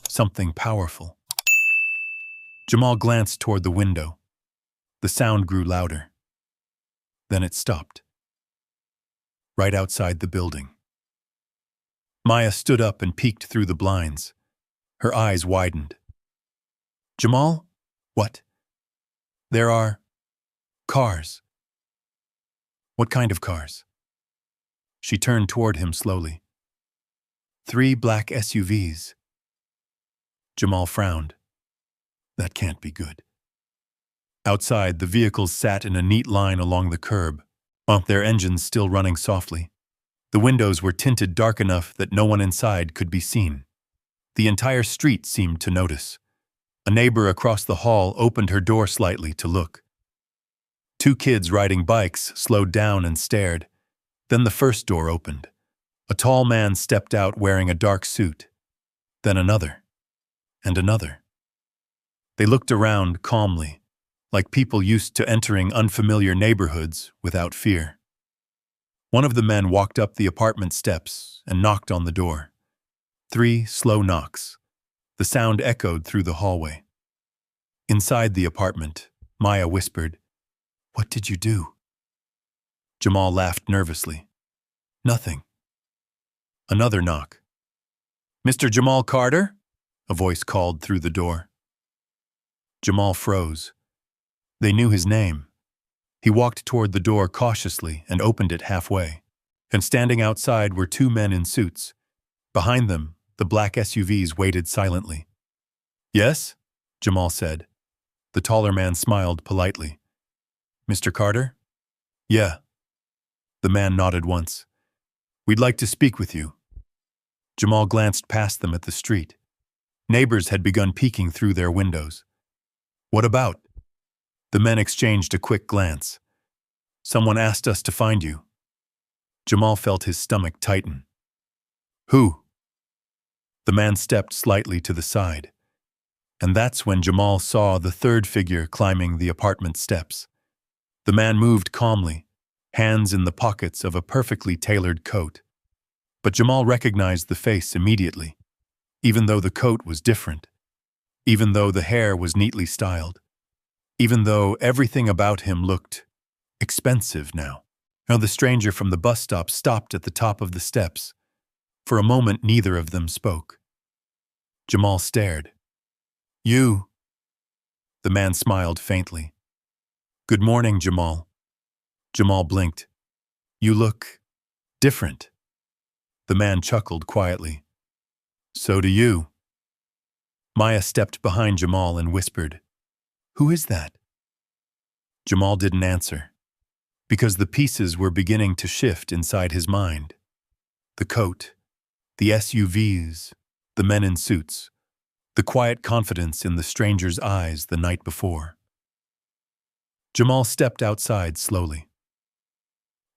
Something powerful. Jamal glanced toward the window. The sound grew louder. Then it stopped. Right outside the building. Maya stood up and peeked through the blinds. Her eyes widened. Jamal? What? There are cars. What kind of cars? She turned toward him slowly. 3 black SUVs. Jamal frowned. That can't be good. Outside, the vehicles sat in a neat line along the curb, their engines still running softly. The windows were tinted dark enough that no one inside could be seen. The entire street seemed to notice. A neighbor across the hall opened her door slightly to look. 2 kids riding bikes slowed down and stared. Then the first door opened. A tall man stepped out wearing a dark suit. Then another. And another. They looked around calmly, like people used to entering unfamiliar neighborhoods without fear. One of the men walked up the apartment steps and knocked on the door. 3 slow knocks. The sound echoed through the hallway. Inside the apartment, Maya whispered, "What did you do?" Jamal laughed nervously. "Nothing." Another knock. "Mr. Jamal Carter?" a voice called through the door. Jamal froze. They knew his name. He walked toward the door cautiously and opened it halfway. And standing outside were 2 men in suits. Behind them, the black SUVs waited silently. "Yes?" Jamal said. The taller man smiled politely. "Mr. Carter?" "Yeah." The man nodded once. "We'd like to speak with you." Jamal glanced past them at the street. Neighbors had begun peeking through their windows. "What about?" The men exchanged a quick glance. "Someone asked us to find you." Jamal felt his stomach tighten. "Who?" The man stepped slightly to the side. And that's when Jamal saw the 3rd figure climbing the apartment steps. The man moved calmly, hands in the pockets of a perfectly tailored coat. But Jamal recognized the face immediately, even though the coat was different, even though the hair was neatly styled, even though everything about him looked expensive now. Now the stranger from the bus stop stopped at the top of the steps. For a moment, neither of them spoke. Jamal stared. "You?" The man smiled faintly. "Good morning, Jamal." Jamal blinked. "You look different." The man chuckled quietly. "So do you." Maya stepped behind Jamal and whispered, "Who is that?" Jamal didn't answer, because the pieces were beginning to shift inside his mind. The coat, the SUVs, the men in suits, the quiet confidence in the stranger's eyes the night before. Jamal stepped outside slowly.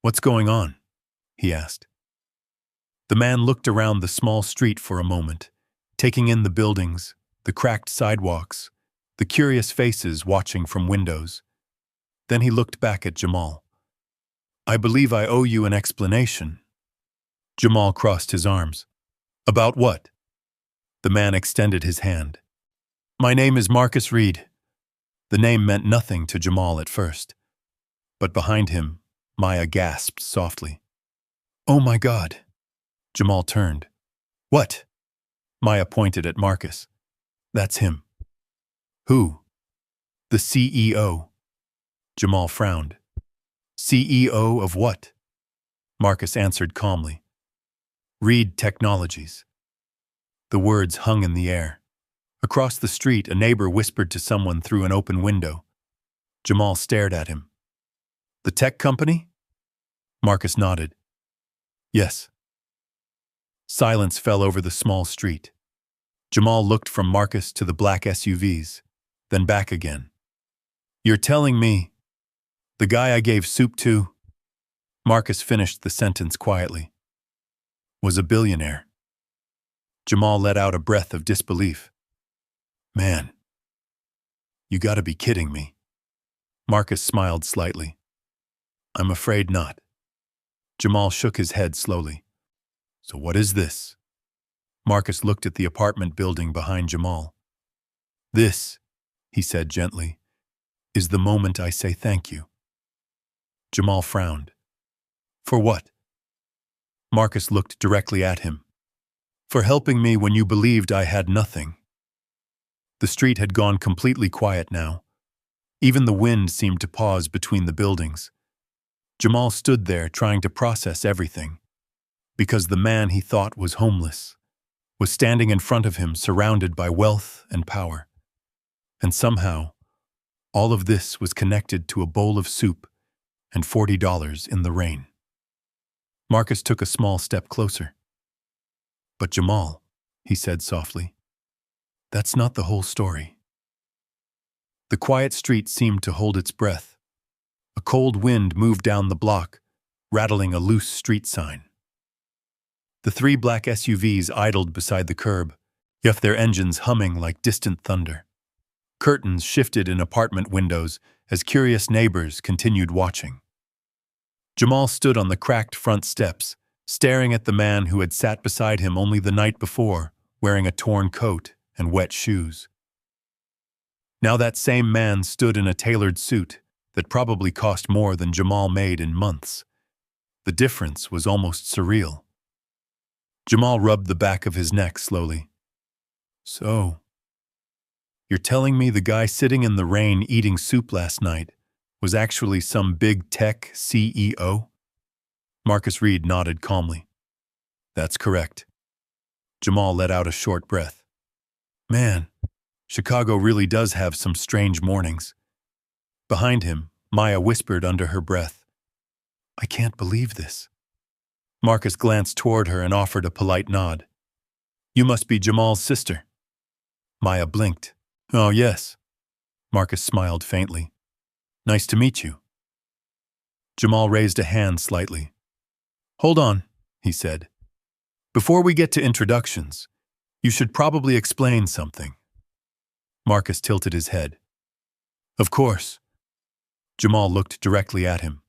"What's going on?" he asked. The man looked around the small street for a moment, taking in the buildings, the cracked sidewalks, the curious faces watching from windows. Then he looked back at Jamal. "I believe I owe you an explanation." Jamal crossed his arms. "About what?" The man extended his hand. "My name is Marcus Reed." The name meant nothing to Jamal at first. But behind him, Maya gasped softly. "Oh my God!" Jamal turned. "What?" Maya pointed at Marcus. "That's him." "Who?" "The CEO." Jamal frowned. "CEO of what?" Marcus answered calmly. "Reed Technologies." The words hung in the air. Across the street, a neighbor whispered to someone through an open window. Jamal stared at him. "The tech company?" Marcus nodded. "Yes." Silence fell over the small street. Jamal looked from Marcus to the black SUVs, then back again. "You're telling me the guy I gave soup to," Marcus finished the sentence quietly, "was a billionaire?" Jamal let out a breath of disbelief. "Man, you gotta be kidding me." Marcus smiled slightly. I'm afraid not. Jamal shook his head slowly. So what is this? Marcus looked at the apartment building behind Jamal. This, he said gently, is the moment I say thank you. Jamal frowned. For what? Marcus looked directly at him. For helping me when you believed I had nothing. The street had gone completely quiet now. Even the wind seemed to pause between the buildings. Jamal stood there trying to process everything, because the man he thought was homeless was standing in front of him surrounded by wealth and power. And somehow, all of this was connected to a bowl of soup and $40 in the rain. Marcus took a small step closer. But Jamal, he said softly, that's not the whole story. The quiet street seemed to hold its breath. A cold wind moved down the block, rattling a loose street sign. The 3 black SUVs idled beside the curb, yet their engines humming like distant thunder. Curtains shifted in apartment windows as curious neighbors continued watching. Jamal stood on the cracked front steps, staring at the man who had sat beside him only the night before, wearing a torn coat and wet shoes. Now that same man stood in a tailored suit that probably cost more than Jamal made in months. The difference was almost surreal. Jamal rubbed the back of his neck slowly. So, you're telling me the guy sitting in the rain eating soup last night was actually some big tech CEO? Marcus Reed nodded calmly. That's correct. Jamal let out a short breath. Man, Chicago really does have some strange mornings. Behind him, Maya whispered under her breath, I can't believe this. Marcus glanced toward her and offered a polite nod. You must be Jamal's sister. Maya blinked. Oh, yes. Marcus smiled faintly. Nice to meet you. Jamal raised a hand slightly. Hold on, he said. Before we get to introductions, you should probably explain something. Marcus tilted his head. Of course. Jamal looked directly at him.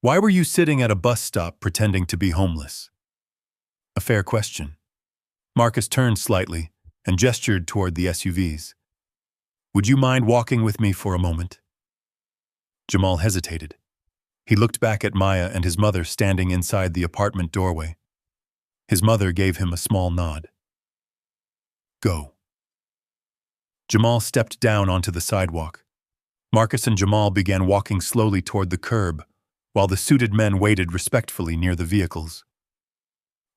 Why were you sitting at a bus stop pretending to be homeless? A fair question. Marcus turned slightly and gestured toward the SUVs. Would you mind walking with me for a moment? Jamal hesitated. He looked back at Maya and his mother standing inside the apartment doorway. His mother gave him a small nod. Go. Jamal stepped down onto the sidewalk. Marcus and Jamal began walking slowly toward the curb, while the suited men waited respectfully near the vehicles.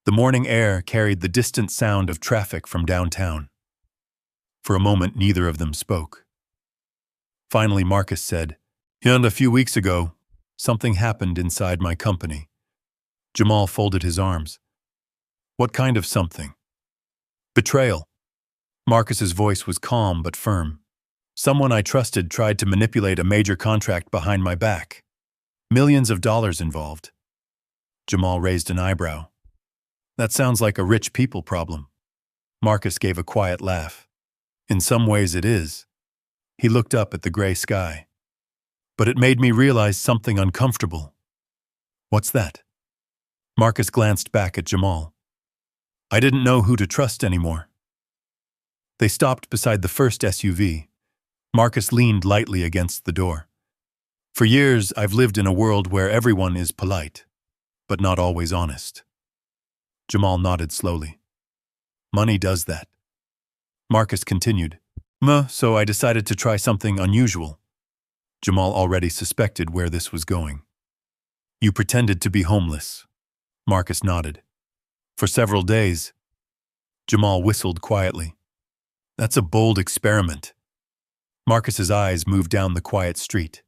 The morning air carried the distant sound of traffic from downtown. For a moment, neither of them spoke. Finally, Marcus said, And a few weeks ago, something happened inside my company. Jamal folded his arms. What kind of something? Betrayal. Marcus's voice was calm but firm. Someone I trusted tried to manipulate a major contract behind my back. Millions of dollars involved. Jamal raised an eyebrow. That sounds like a rich people problem. Marcus gave a quiet laugh. In some ways it is. He looked up at the gray sky. But it made me realize something uncomfortable. What's that? Marcus glanced back at Jamal. I didn't know who to trust anymore. They stopped beside the first SUV. Marcus leaned lightly against the door. For years, I've lived in a world where everyone is polite, but not always honest. Jamal nodded slowly. Money does that. Marcus continued. So I decided to try something unusual. Jamal already suspected where this was going. You pretended to be homeless. Marcus nodded. For several days. Jamal whistled quietly. That's a bold experiment. Marcus's eyes moved down the quiet street.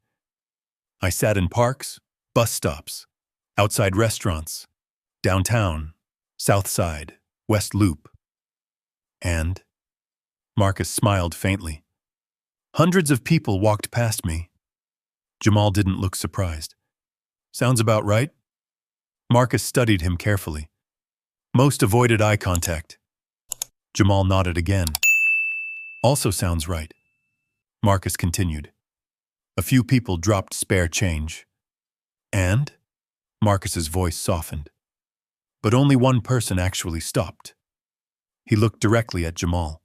I sat in parks, bus stops, outside restaurants, downtown, South Side, West Loop. And? Marcus smiled faintly. Hundreds of people walked past me. Jamal didn't look surprised. Sounds about right? Marcus studied him carefully. Most avoided eye contact. Jamal nodded again. Also sounds right. Marcus continued. A few people dropped spare change. And? Marcus's voice softened. But only one person actually stopped. He looked directly at Jamal.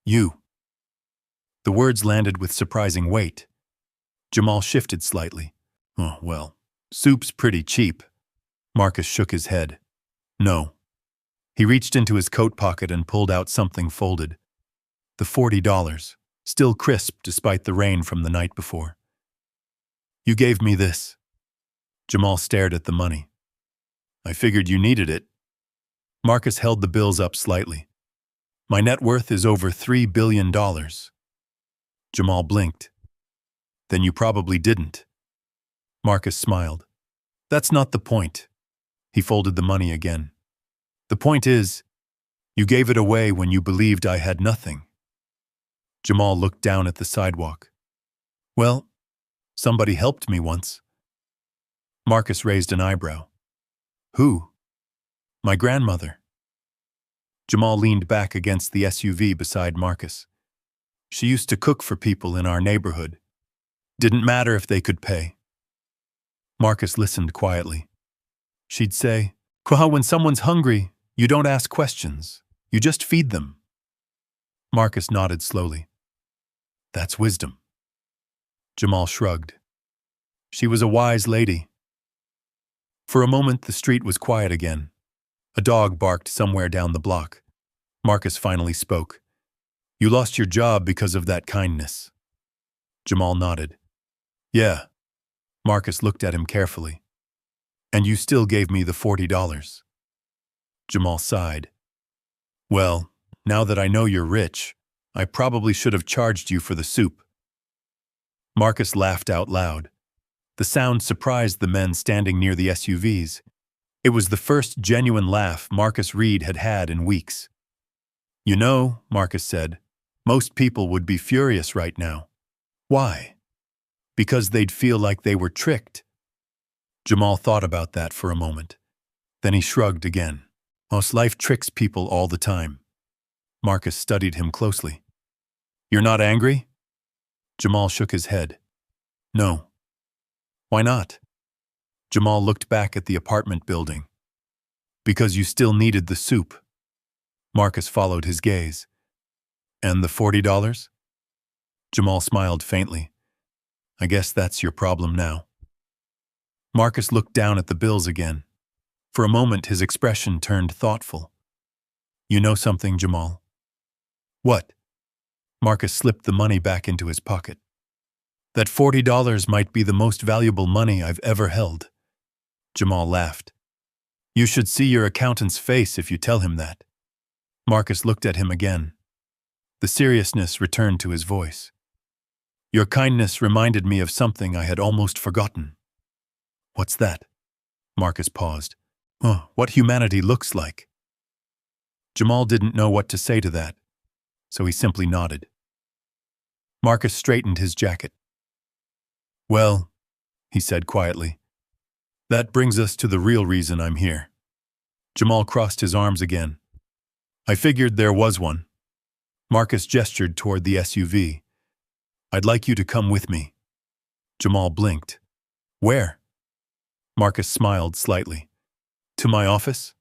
You. The words landed with surprising weight. Jamal shifted slightly. Oh, well, soup's pretty cheap. Marcus shook his head. No. He reached into his coat pocket and pulled out something folded. The $40, still crisp despite the rain from the night before. You gave me this. Jamal stared at the money. I figured you needed it. Marcus held the bills up slightly. My net worth is over $3 billion. Jamal blinked. Then you probably didn't. Marcus smiled. That's not the point. He folded the money again. The point is, you gave it away when you believed I had nothing. Jamal looked down at the sidewalk. Well, somebody helped me once. Marcus raised an eyebrow. Who? My grandmother. Jamal leaned back against the SUV beside Marcus. She used to cook for people in our neighborhood. Didn't matter if they could pay. Marcus listened quietly. She'd say, when someone's hungry, you don't ask questions. You just feed them. Marcus nodded slowly. That's wisdom. Jamal shrugged. She was a wise lady. For a moment, the street was quiet again. A dog barked somewhere down the block. Marcus finally spoke. You lost your job because of that kindness. Jamal nodded. Yeah. Marcus looked at him carefully. And you still gave me the $40. Jamal sighed. Well, now that I know you're rich, I probably should have charged you for the soup. Marcus laughed out loud. The sound surprised the men standing near the SUVs. It was the first genuine laugh Marcus Reed had had in weeks. You know, Marcus said, most people would be furious right now. Why? Because they'd feel like they were tricked. Jamal thought about that for a moment. Then he shrugged again. Life tricks people all the time. Marcus studied him closely. You're not angry? Jamal shook his head. No. Why not? Jamal looked back at the apartment building. Because you still needed the soup. Marcus followed his gaze. And the $40? Jamal smiled faintly. I guess that's your problem now. Marcus looked down at the bills again. For a moment, his expression turned thoughtful. You know something, Jamal? What? Marcus slipped the money back into his pocket. That $40 might be the most valuable money I've ever held. Jamal laughed. You should see your accountant's face if you tell him that. Marcus looked at him again. The seriousness returned to his voice. Your kindness reminded me of something I had almost forgotten. What's that? Marcus paused. What humanity looks like. Jamal didn't know what to say to that, so he simply nodded. Marcus straightened his jacket. Well, he said quietly, that brings us to the real reason I'm here. Jamal crossed his arms again. I figured there was one. Marcus gestured toward the SUV. I'd like you to come with me. Jamal blinked. Where? Marcus smiled slightly. To my office?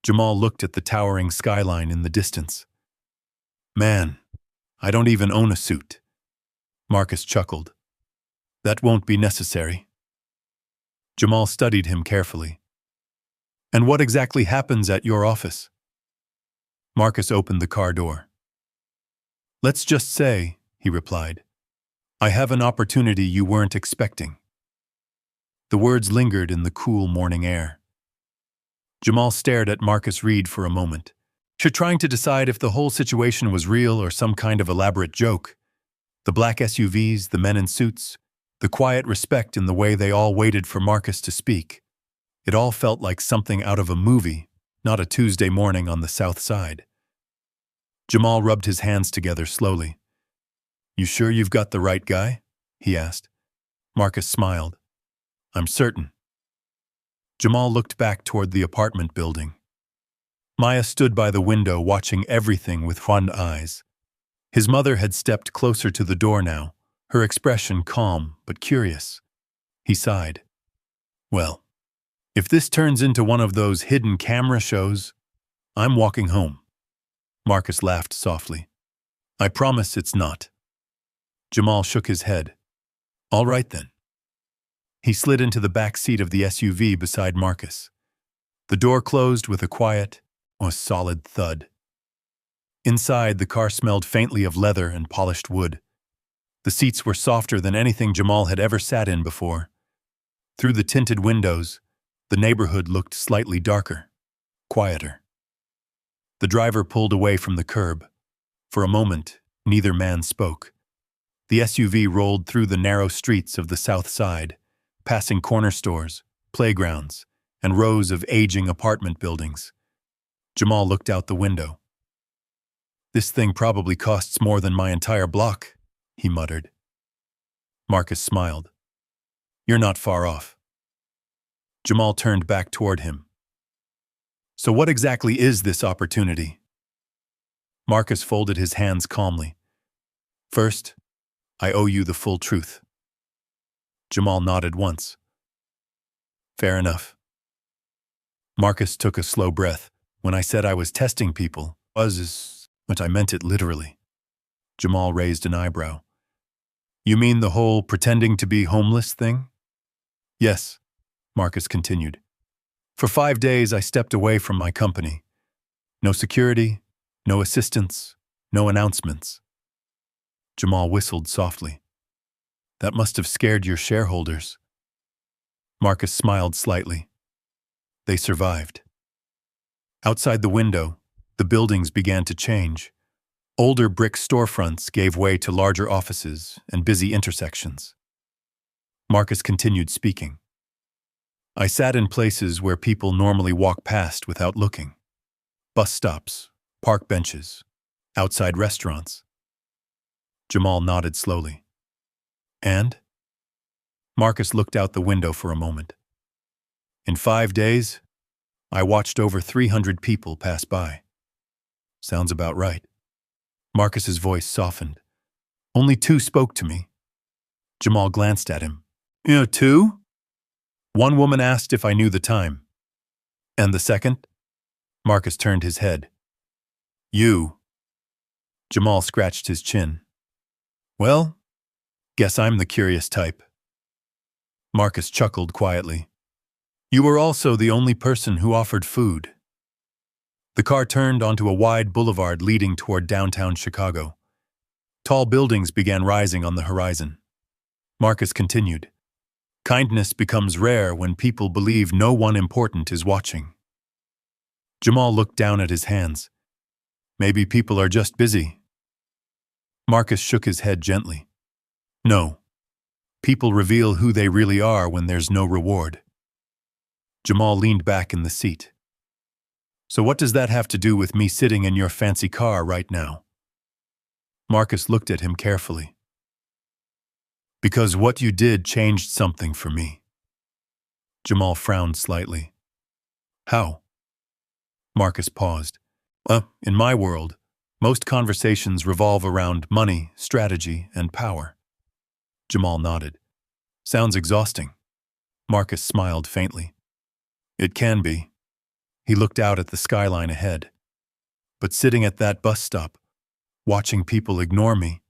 Jamal looked at the towering skyline in the distance. Man, I don't even own a suit. Marcus chuckled. That won't be necessary. Jamal studied him carefully. And what exactly happens at your office? Marcus opened the car door. Let's just say, he replied, I have an opportunity you weren't expecting. The words lingered in the cool morning air. Jamal stared at Marcus Reed for a moment, trying to decide if the whole situation was real or some kind of elaborate joke. The black SUVs, the men in suits, the quiet respect in the way they all waited for Marcus to speak. It all felt like something out of a movie, not a Tuesday morning on the South Side. Jamal rubbed his hands together slowly. You sure you've got the right guy? He asked. Marcus smiled. I'm certain. Jamal looked back toward the apartment building. Maya stood by the window watching everything with fond eyes. His mother had stepped closer to the door now, her expression calm but curious. He sighed. Well, if this turns into one of those hidden camera shows, I'm walking home. Marcus laughed softly. I promise it's not. Jamal shook his head. All right then. He slid into the back seat of the SUV beside Marcus. The door closed with a quiet, solid thud. Inside, the car smelled faintly of leather and polished wood. The seats were softer than anything Jamal had ever sat in before. Through the tinted windows, the neighborhood looked slightly darker, quieter. The driver pulled away from the curb. For a moment, neither man spoke. The SUV rolled through the narrow streets of the South Side, passing corner stores, playgrounds, and rows of aging apartment buildings. Jamal looked out the window. This thing probably costs more than my entire block, he muttered. Marcus smiled. You're not far off. Jamal turned back toward him. So what exactly is this opportunity? Marcus folded his hands calmly. First, I owe you the full truth. Jamal nodded once. Fair enough. Marcus took a slow breath. When I said I was testing people, but I meant it literally. Jamal raised an eyebrow. You mean the whole pretending to be homeless thing? Yes, Marcus continued. For 5 days I stepped away from my company. No security, no assistance, no announcements. Jamal whistled softly. That must have scared your shareholders. Marcus smiled slightly. They survived. Outside the window, the buildings began to change. Older brick storefronts gave way to larger offices and busy intersections. Marcus continued speaking. I sat in places where people normally walk past without looking. Bus stops, park benches, outside restaurants. Jamal nodded slowly. And? Marcus looked out the window for a moment. In 5 days, I watched over 300 people pass by. Sounds about right. Marcus's voice softened. Only 2 spoke to me. Jamal glanced at him. 2? One woman asked if I knew the time. And the second? Marcus turned his head. You. Jamal scratched his chin. Well, guess I'm the curious type. Marcus chuckled quietly. You were also the only person who offered food. The car turned onto a wide boulevard leading toward downtown Chicago. Tall buildings began rising on the horizon. Marcus continued. Kindness becomes rare when people believe no one important is watching. Jamal looked down at his hands. Maybe people are just busy. Marcus shook his head gently. No. People reveal who they really are when there's no reward. Jamal leaned back in the seat. So what does that have to do with me sitting in your fancy car right now? Marcus looked at him carefully. Because what you did changed something for me. Jamal frowned slightly. How? Marcus paused. In my world, most conversations revolve around money, strategy, and power. Jamal nodded. Sounds exhausting. Marcus smiled faintly. It can be. He looked out at the skyline ahead. But sitting at that bus stop, watching people ignore me,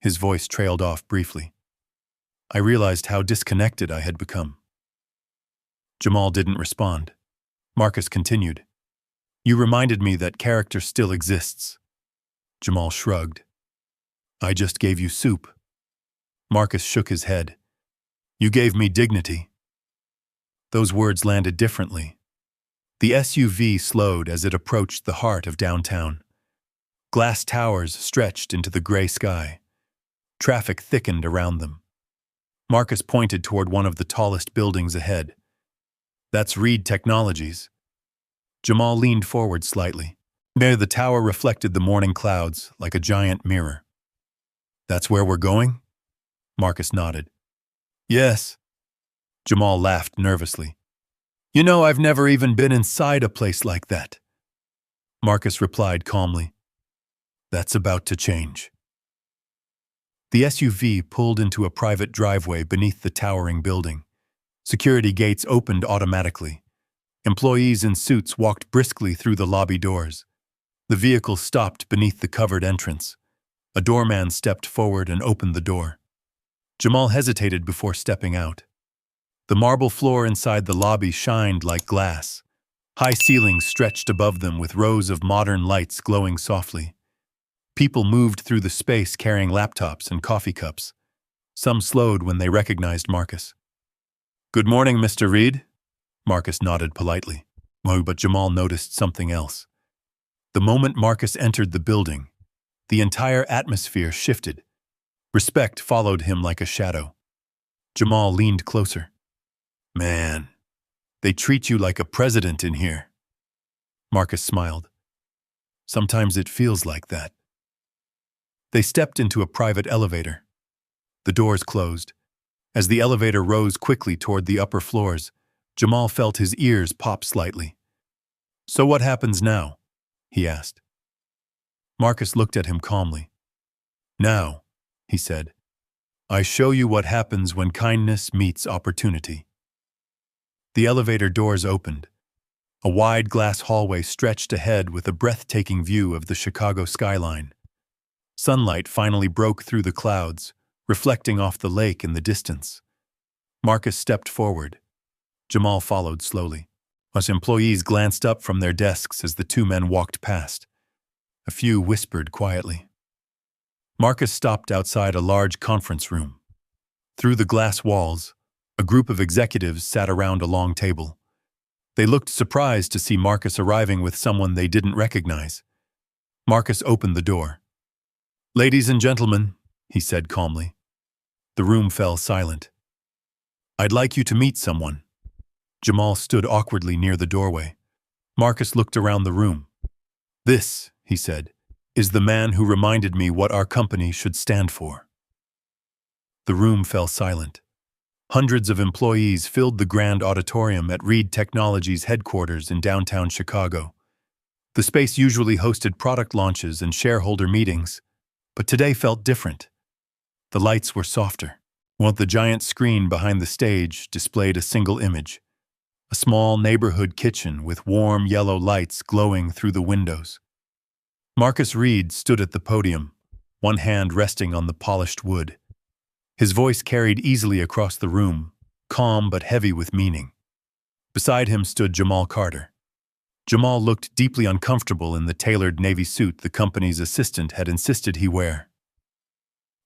his voice trailed off briefly. I realized how disconnected I had become. Jamal didn't respond. Marcus continued. You reminded me that character still exists. Jamal shrugged. I just gave you soup. Marcus shook his head. You gave me dignity. Those words landed differently. The SUV slowed as it approached the heart of downtown. Glass towers stretched into the gray sky. Traffic thickened around them. Marcus pointed toward one of the tallest buildings ahead. That's Reed Technologies. Jamal leaned forward slightly. There, the tower reflected the morning clouds like a giant mirror. That's where we're going? Marcus nodded. Yes. Jamal laughed nervously. You know, I've never even been inside a place like that. Marcus replied calmly. That's about to change. The SUV pulled into a private driveway beneath the towering building. Security gates opened automatically. Employees in suits walked briskly through the lobby doors. The vehicle stopped beneath the covered entrance. A doorman stepped forward and opened the door. Jamal hesitated before stepping out. The marble floor inside the lobby shined like glass. High ceilings stretched above them with rows of modern lights glowing softly. People moved through the space carrying laptops and coffee cups. Some slowed when they recognized Marcus. "Good morning, Mr. Reed." Marcus nodded politely. Oh, but Jamal noticed something else. The moment Marcus entered the building, the entire atmosphere shifted. Respect followed him like a shadow. Jamal leaned closer. "Man, they treat you like a president in here." Marcus smiled. "Sometimes it feels like that." They stepped into a private elevator. The doors closed. As the elevator rose quickly toward the upper floors, Jamal felt his ears pop slightly. "So what happens now?" he asked. Marcus looked at him calmly. "Now," he said, "I show you what happens when kindness meets opportunity." The elevator doors opened. A wide glass hallway stretched ahead with a breathtaking view of the Chicago skyline. Sunlight finally broke through the clouds, reflecting off the lake in the distance. Marcus stepped forward. Jamal followed slowly. Us employees glanced up from their desks as the two men walked past. A few whispered quietly. Marcus stopped outside a large conference room. Through the glass walls, a group of executives sat around a long table. They looked surprised to see Marcus arriving with someone they didn't recognize. Marcus opened the door. "Ladies and gentlemen," he said calmly. The room fell silent. "I'd like you to meet someone." Jamal stood awkwardly near the doorway. Marcus looked around the room. "This," he said, "is the man who reminded me what our company should stand for." The room fell silent. Hundreds of employees filled the grand auditorium at Reed Technologies' headquarters in downtown Chicago. The space usually hosted product launches and shareholder meetings, but today felt different. The lights were softer, while the giant screen behind the stage displayed a single image. A small neighborhood kitchen with warm yellow lights glowing through the windows. Marcus Reed stood at the podium, one hand resting on the polished wood. His voice carried easily across the room, calm but heavy with meaning. Beside him stood Jamal Carter. Jamal looked deeply uncomfortable in the tailored navy suit the company's assistant had insisted he wear.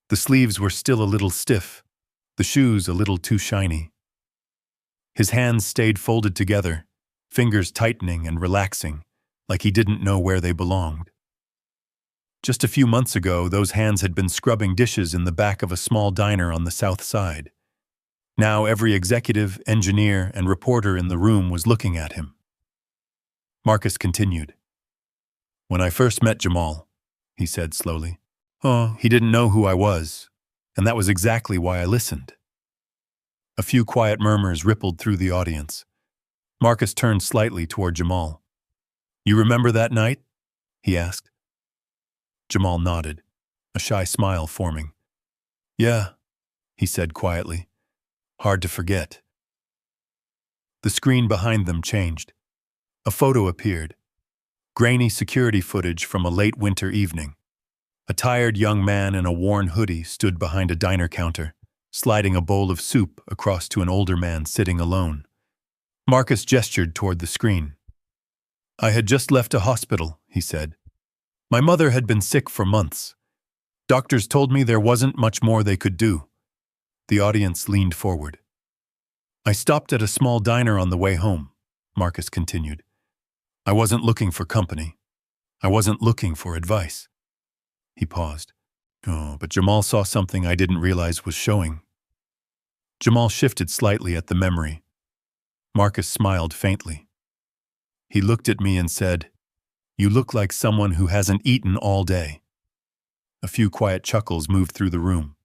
The sleeves were still a little stiff, the shoes a little too shiny. His hands stayed folded together, fingers tightening and relaxing, like he didn't know where they belonged. Just a few months ago, those hands had been scrubbing dishes in the back of a small diner on the south side. Now every executive, engineer, and reporter in the room was looking at him. Marcus continued. "When I first met Jamal," he said slowly, he didn't know who I was, and that was exactly why I listened." A few quiet murmurs rippled through the audience. Marcus turned slightly toward Jamal. "You remember that night?" he asked. Jamal nodded, a shy smile forming. "Yeah," he said quietly. "Hard to forget." The screen behind them changed. A photo appeared. Grainy security footage from a late winter evening. A tired young man in a worn hoodie stood behind a diner counter, sliding a bowl of soup across to an older man sitting alone. Marcus gestured toward the screen. "I had just left a hospital," he said. "My mother had been sick for months. Doctors told me there wasn't much more they could do." The audience leaned forward. "I stopped at a small diner on the way home," Marcus continued. "I wasn't looking for company. I wasn't looking for advice." He paused. But Jamal saw something I didn't realize was showing. Jamal shifted slightly at the memory. Marcus smiled faintly. He looked at me and said, "You look like someone who hasn't eaten all day." A few quiet chuckles moved through the room.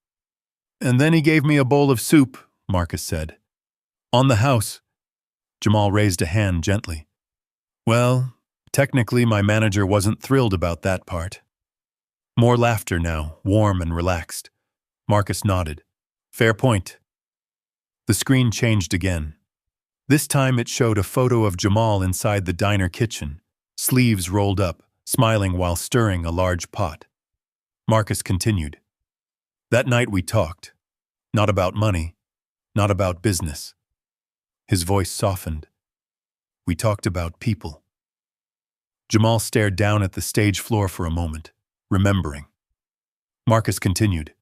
"And then he gave me a bowl of soup," Marcus said. "On the house." Jamal raised a hand gently. "Well, technically my manager wasn't thrilled about that part." More laughter now, warm and relaxed. Marcus nodded. Fair point. The screen changed again. This time it showed a photo of Jamal inside the diner kitchen, sleeves rolled up, smiling while stirring a large pot. Marcus continued. That night we talked. Not about money, not about business. His voice softened. We talked about people. Jamal stared down at the stage floor for a moment, remembering. Marcus continued.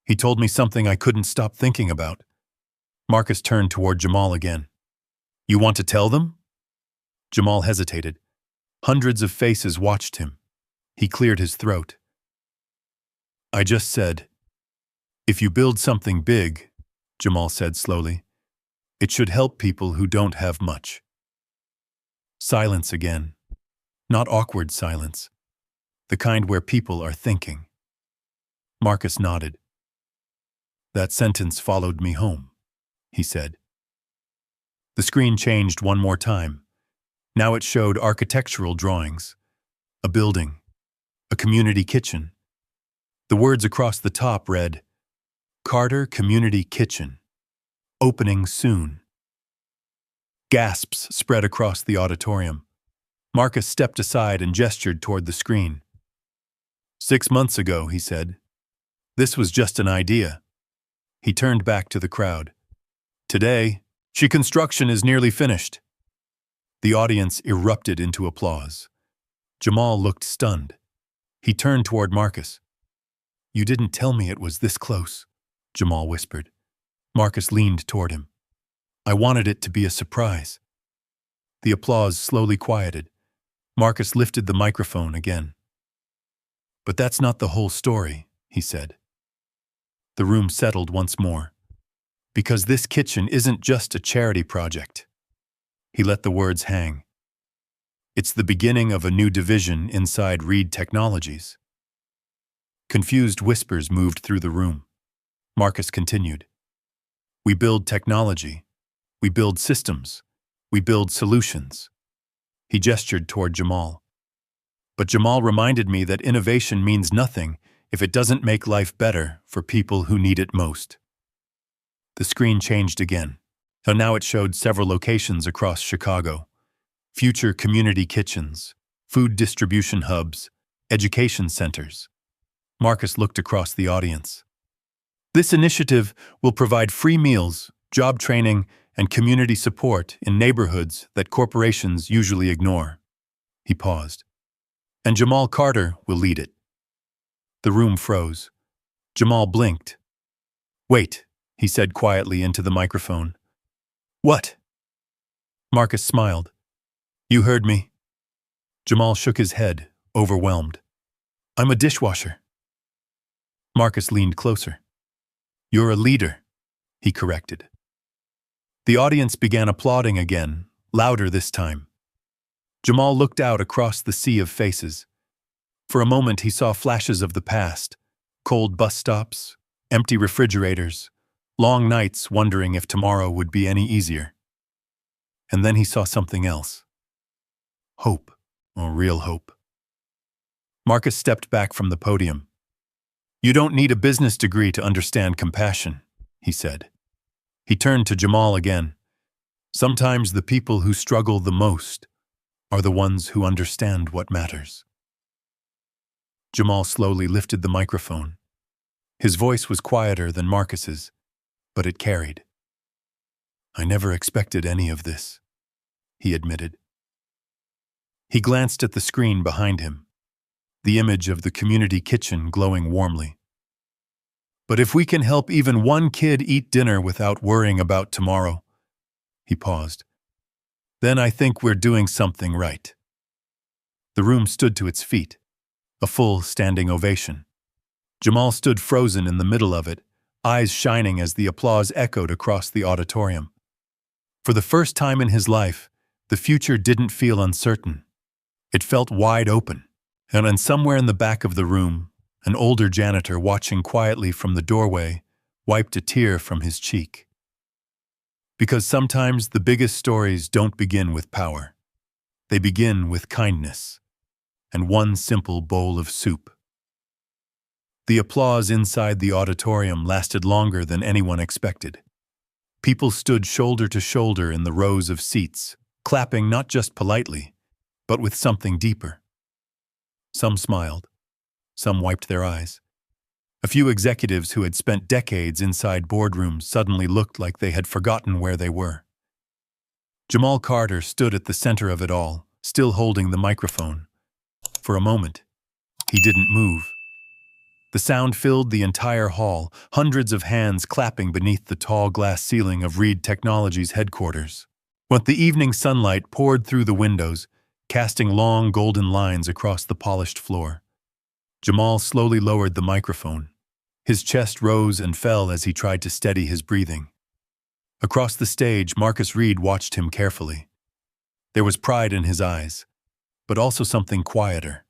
He told me something I couldn't stop thinking about. Marcus turned toward Jamal again. You want to tell them? Jamal hesitated. Hundreds of faces watched him. He cleared his throat. I just said, if you build something big, Jamal said slowly, it should help people who don't have much. Silence again. Not awkward silence. The kind where people are thinking. Marcus nodded. That sentence followed me home, he said. The screen changed one more time. Now it showed architectural drawings. A building. A community kitchen. The words across the top read, Carter Community Kitchen. Opening soon. Gasps spread across the auditorium. Marcus stepped aside and gestured toward the screen. 6 months ago, he said. This was just an idea. He turned back to the crowd. Today, construction is nearly finished. The audience erupted into applause. Jamal looked stunned. He turned toward Marcus. You didn't tell me it was this close, Jamal whispered. Marcus leaned toward him. I wanted it to be a surprise. The applause slowly quieted. Marcus lifted the microphone again. But that's not the whole story, he said. The room settled once more. Because this kitchen isn't just a charity project. He let the words hang. It's the beginning of a new division inside Reed Technologies. Confused whispers moved through the room. Marcus continued. We build technology. We build systems. We build solutions. He gestured toward Jamal. But Jamal reminded me that innovation means nothing if it doesn't make life better for people who need it most. The screen changed again, and now it showed several locations across Chicago. Future community kitchens, food distribution hubs, education centers. Marcus looked across the audience. This initiative will provide free meals, job training, and community support in neighborhoods that corporations usually ignore. He paused. And Jamal Carter will lead it. The room froze. Jamal blinked. Wait, he said quietly into the microphone. What? Marcus smiled. You heard me. Jamal shook his head, overwhelmed. I'm a dishwasher. Marcus leaned closer. You're a leader, he corrected. The audience began applauding again, louder this time. Jamal looked out across the sea of faces. For a moment he saw flashes of the past, cold bus stops, empty refrigerators, long nights wondering if tomorrow would be any easier. And then he saw something else. Hope, or real hope. Marcus stepped back from the podium. You don't need a business degree to understand compassion, he said. He turned to Jamal again. Sometimes the people who struggle the most are the ones who understand what matters. Jamal slowly lifted the microphone. His voice was quieter than Marcus's, but it carried. I never expected any of this, he admitted. He glanced at the screen behind him, the image of the community kitchen glowing warmly. But if we can help even one kid eat dinner without worrying about tomorrow, he paused, then I think we're doing something right. The room stood to its feet, a full standing ovation. Jamal stood frozen in the middle of it, eyes shining as the applause echoed across the auditorium. For the first time in his life, the future didn't feel uncertain. It felt wide open. And somewhere in the back of the room, an older janitor watching quietly from the doorway wiped a tear from his cheek. Because sometimes the biggest stories don't begin with power. They begin with kindness and one simple bowl of soup. The applause inside the auditorium lasted longer than anyone expected. People stood shoulder to shoulder in the rows of seats, clapping not just politely, but with something deeper. Some smiled. Some wiped their eyes. A few executives who had spent decades inside boardrooms suddenly looked like they had forgotten where they were. Jamal Carter stood at the center of it all, still holding the microphone. For a moment, he didn't move. The sound filled the entire hall, hundreds of hands clapping beneath the tall glass ceiling of Reed Technologies' headquarters. When the evening sunlight poured through the windows, casting long golden lines across the polished floor, Jamal slowly lowered the microphone. His chest rose and fell as he tried to steady his breathing. Across the stage, Marcus Reed watched him carefully. There was pride in his eyes, but also something quieter.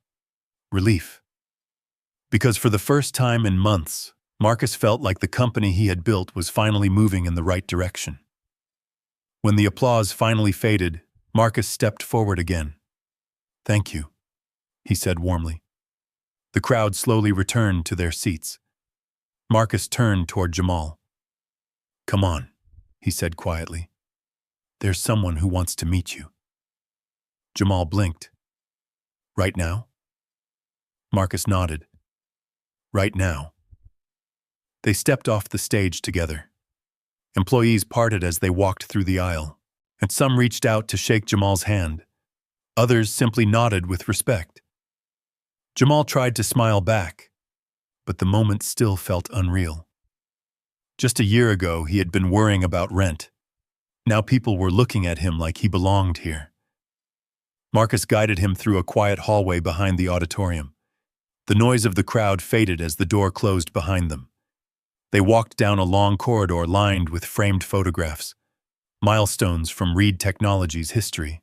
Relief. Because for the first time in months, Marcus felt like the company he had built was finally moving in the right direction. When the applause finally faded, Marcus stepped forward again. "Thank you," he said warmly. The crowd slowly returned to their seats. Marcus turned toward Jamal. "Come on," he said quietly. "There's someone who wants to meet you." Jamal blinked. "Right now?" Marcus nodded. "Right now." They stepped off the stage together. Employees parted as they walked through the aisle, and some reached out to shake Jamal's hand. Others simply nodded with respect. Jamal tried to smile back, but the moment still felt unreal. Just a year ago, he had been worrying about rent. Now people were looking at him like he belonged here. Marcus guided him through a quiet hallway behind the auditorium. The noise of the crowd faded as the door closed behind them. They walked down a long corridor lined with framed photographs, milestones from Reed Technologies' history.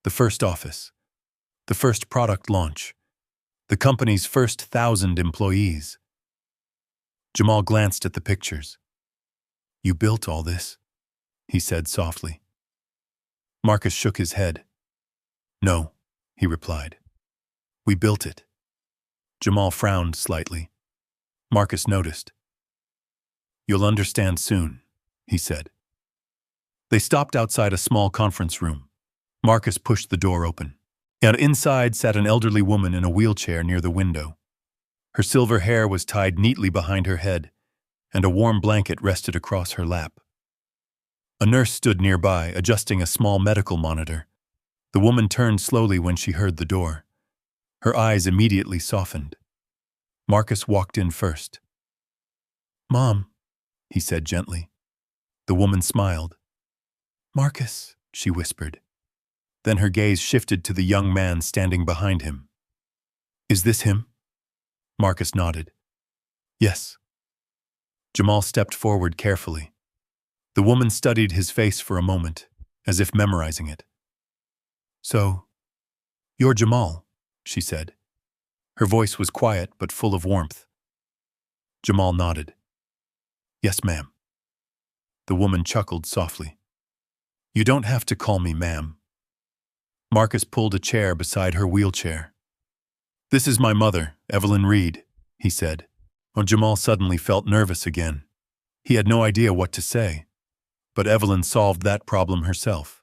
The first office, the first product launch, the company's first 1,000 employees. Jamal glanced at the pictures. "You built all this?" he said softly. Marcus shook his head. "No," he replied. "We built it." Jamal frowned slightly. Marcus noticed. "You'll understand soon," he said. They stopped outside a small conference room. Marcus pushed the door open, and inside sat an elderly woman in a wheelchair near the window. Her silver hair was tied neatly behind her head, and a warm blanket rested across her lap. A nurse stood nearby, adjusting a small medical monitor. The woman turned slowly when she heard the door. Her eyes immediately softened. Marcus walked in first. "Mom," he said gently. The woman smiled. "Marcus," she whispered. Then her gaze shifted to the young man standing behind him. "Is this him?" Marcus nodded. "Yes." Jamal stepped forward carefully. The woman studied his face for a moment, as if memorizing it. "So, you're Jamal," she said. Her voice was quiet but full of warmth. Jamal nodded. "Yes, ma'am." The woman chuckled softly. "You don't have to call me ma'am." Marcus pulled a chair beside her wheelchair. "This is my mother, Evelyn Reed," he said. Jamal suddenly felt nervous again. He had no idea what to say, but Evelyn solved that problem herself.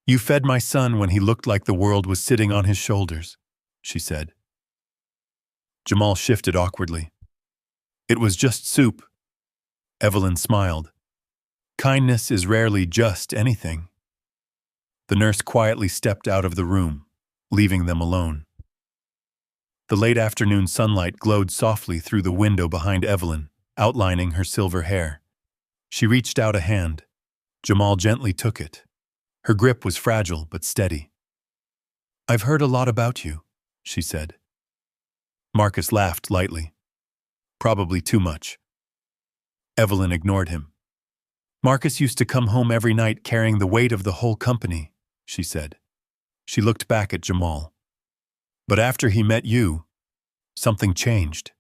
"You fed my son when he looked like the world was sitting on his shoulders," she said. Jamal shifted awkwardly. "It was just soup." Evelyn smiled. "Kindness is rarely just anything." The nurse quietly stepped out of the room, leaving them alone. The late afternoon sunlight glowed softly through the window behind Evelyn, outlining her silver hair. She reached out a hand. Jamal gently took it. Her grip was fragile but steady. "I've heard a lot about you," she said. Marcus laughed lightly. "Probably too much." Evelyn ignored him. "Marcus used to come home every night carrying the weight of the whole company," she said. She looked back at Jamal. "But after he met you, something changed."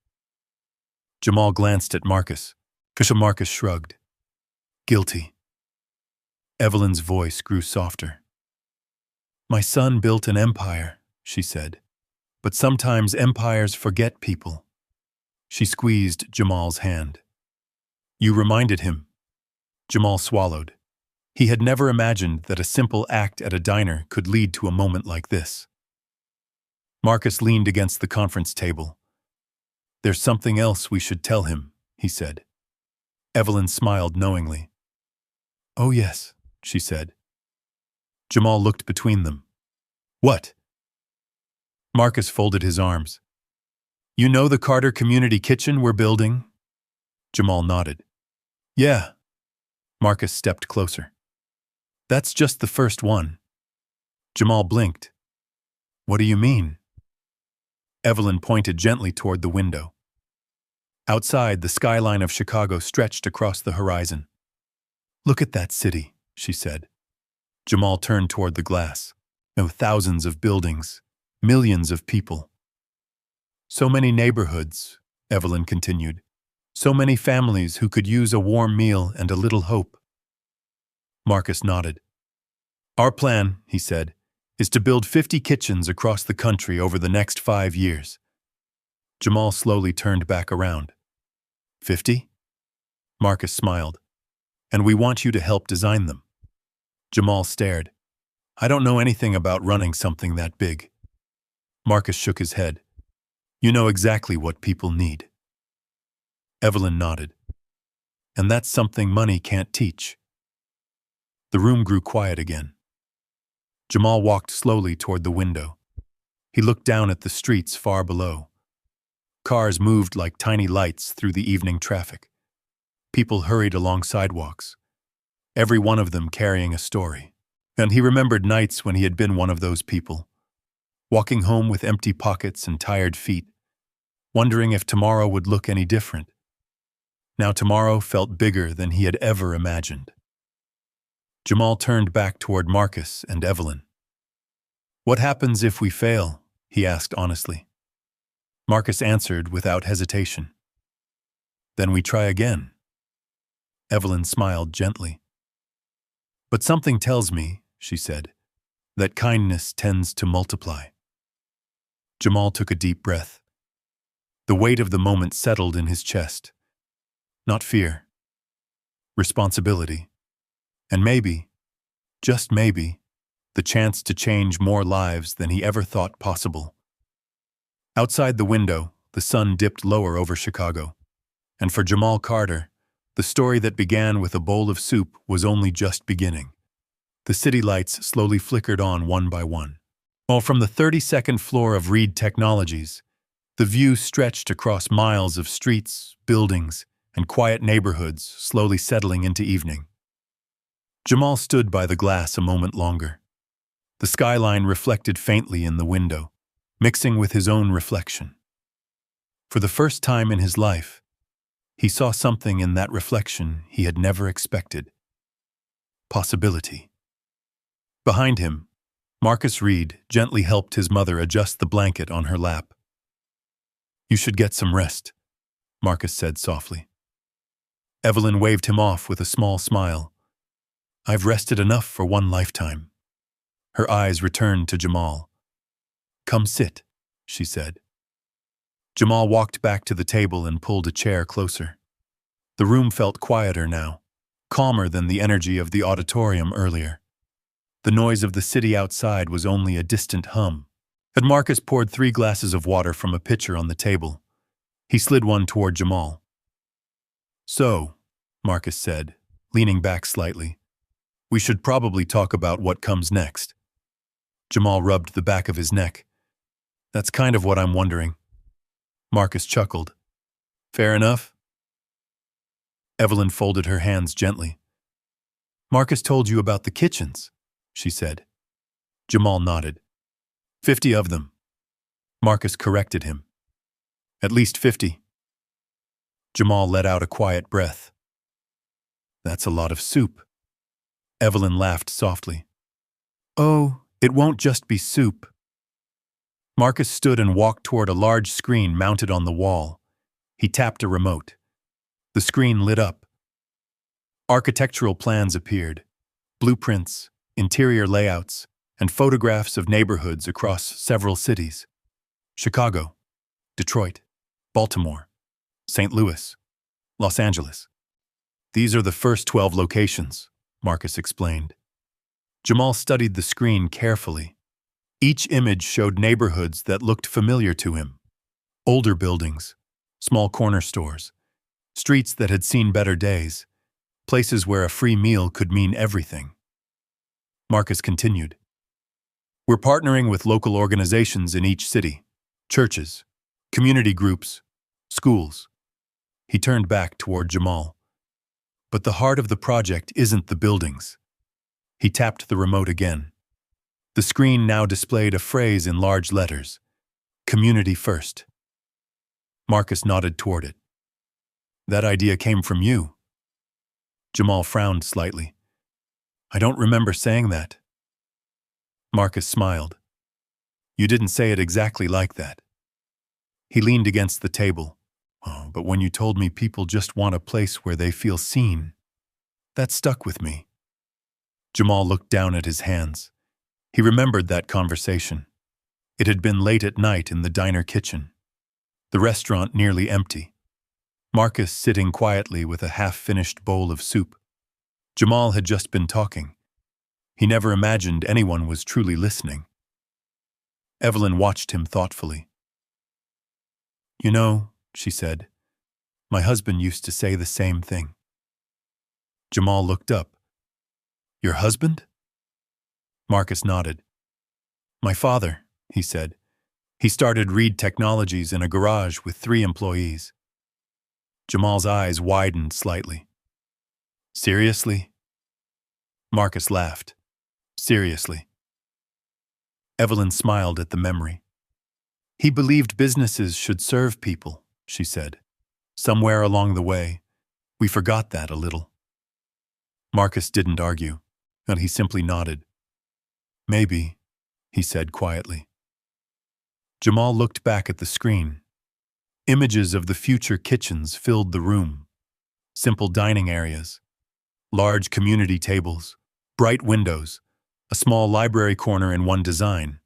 Jamal glanced at Marcus. Marcus shrugged. "Guilty." Evelyn's voice grew softer. "My son built an empire," she said. "But sometimes empires forget people." She squeezed Jamal's hand. You reminded him. Jamal swallowed. He had never imagined that a simple act at a diner could lead to a moment like this. Marcus leaned against the conference table. There's something else we should tell him, he said. Evelyn smiled knowingly. Oh yes, she said. Jamal looked between them. What? Marcus folded his arms. You know the Carter Community Kitchen we're building? Jamal nodded. Yeah. Marcus stepped closer. That's just the first one. Jamal blinked. What do you mean? Evelyn pointed gently toward the window. Outside, the skyline of Chicago stretched across the horizon. Look at that city, she said. Jamal turned toward the glass. Oh, thousands of buildings, millions of people. So many neighborhoods, Evelyn continued. So many families who could use a warm meal and a little hope. Marcus nodded. Our plan, he said, is to build 50 kitchens across the country over the next 5 years. Jamal slowly turned back around. 50? Marcus smiled. And we want you to help design them. Jamal stared. I don't know anything about running something that big. Marcus shook his head. You know exactly what people need. Evelyn nodded. And that's something money can't teach. The room grew quiet again. Jamal walked slowly toward the window. He looked down at the streets far below. Cars moved like tiny lights through the evening traffic. People hurried along sidewalks, every one of them carrying a story. And he remembered nights when he had been one of those people, walking home with empty pockets and tired feet, wondering if tomorrow would look any different. Now tomorrow felt bigger than he had ever imagined. Jamal turned back toward Marcus and Evelyn. What happens if we fail? He asked honestly. Marcus answered without hesitation. Then we try again. Evelyn smiled gently. But something tells me, she said, that kindness tends to multiply. Jamal took a deep breath. The weight of the moment settled in his chest. Not fear. Responsibility. And maybe, just maybe, the chance to change more lives than he ever thought possible. Outside the window, the sun dipped lower over Chicago. And for Jamal Carter, the story that began with a bowl of soup was only just beginning. The city lights slowly flickered on one by one. While from the 32nd floor of Reed Technologies, the view stretched across miles of streets, buildings, and quiet neighborhoods slowly settling into evening. Jamal stood by the glass a moment longer. The skyline reflected faintly in the window, mixing with his own reflection. For the first time in his life, he saw something in that reflection he had never expected. Possibility. Behind him, Marcus Reed gently helped his mother adjust the blanket on her lap. You should get some rest, Marcus said softly. Evelyn waved him off with a small smile. I've rested enough for one lifetime. Her eyes returned to Jamal. Come sit, she said. Jamal walked back to the table and pulled a chair closer. The room felt quieter now, calmer than the energy of the auditorium earlier. The noise of the city outside was only a distant hum. And Marcus poured 3 glasses of water from a pitcher on the table. He slid one toward Jamal. So, Marcus said, leaning back slightly, we should probably talk about what comes next. Jamal rubbed the back of his neck. That's kind of what I'm wondering. Marcus chuckled. Fair enough. Evelyn folded her hands gently. Marcus told you about the kitchens, she said. Jamal nodded. 50 of them. Marcus corrected him. At least 50. Jamal let out a quiet breath. That's a lot of soup. Evelyn laughed softly. Oh, it won't just be soup. Marcus stood and walked toward a large screen mounted on the wall. He tapped a remote. The screen lit up. Architectural plans appeared. Blueprints, interior layouts, and photographs of neighborhoods across several cities. Chicago, Detroit, Baltimore, St. Louis, Los Angeles. These are the first 12 locations, Marcus explained. Jamal studied the screen carefully. Each image showed neighborhoods that looked familiar to him. Older buildings, small corner stores, streets that had seen better days, places where a free meal could mean everything. Marcus continued. We're partnering with local organizations in each city, churches, community groups, schools. He turned back toward Jamal. But the heart of the project isn't the buildings. He tapped the remote again. The screen now displayed a phrase in large letters. Community first. Marcus nodded toward it. That idea came from you. Jamal frowned slightly. I don't remember saying that. Marcus smiled. You didn't say it exactly like that. He leaned against the table. Oh, but when you told me people just want a place where they feel seen, that stuck with me. Jamal looked down at his hands. He remembered that conversation. It had been late at night in the diner kitchen. The restaurant nearly empty. Marcus sitting quietly with a half-finished bowl of soup. Jamal had just been talking. He never imagined anyone was truly listening. Evelyn watched him thoughtfully. You know, she said, my husband used to say the same thing. Jamal looked up. Your husband? Marcus nodded. My father, he said. He started Reed Technologies in a garage with 3 employees. Jamal's eyes widened slightly. Seriously? Marcus laughed. Seriously. Evelyn smiled at the memory. He believed businesses should serve people, she said. Somewhere along the way, we forgot that a little. Marcus didn't argue, and he simply nodded. Maybe, he said quietly. Jamal looked back at the screen. Images of the future kitchens filled the room. Simple dining areas, large community tables, bright windows, a small library corner in one design.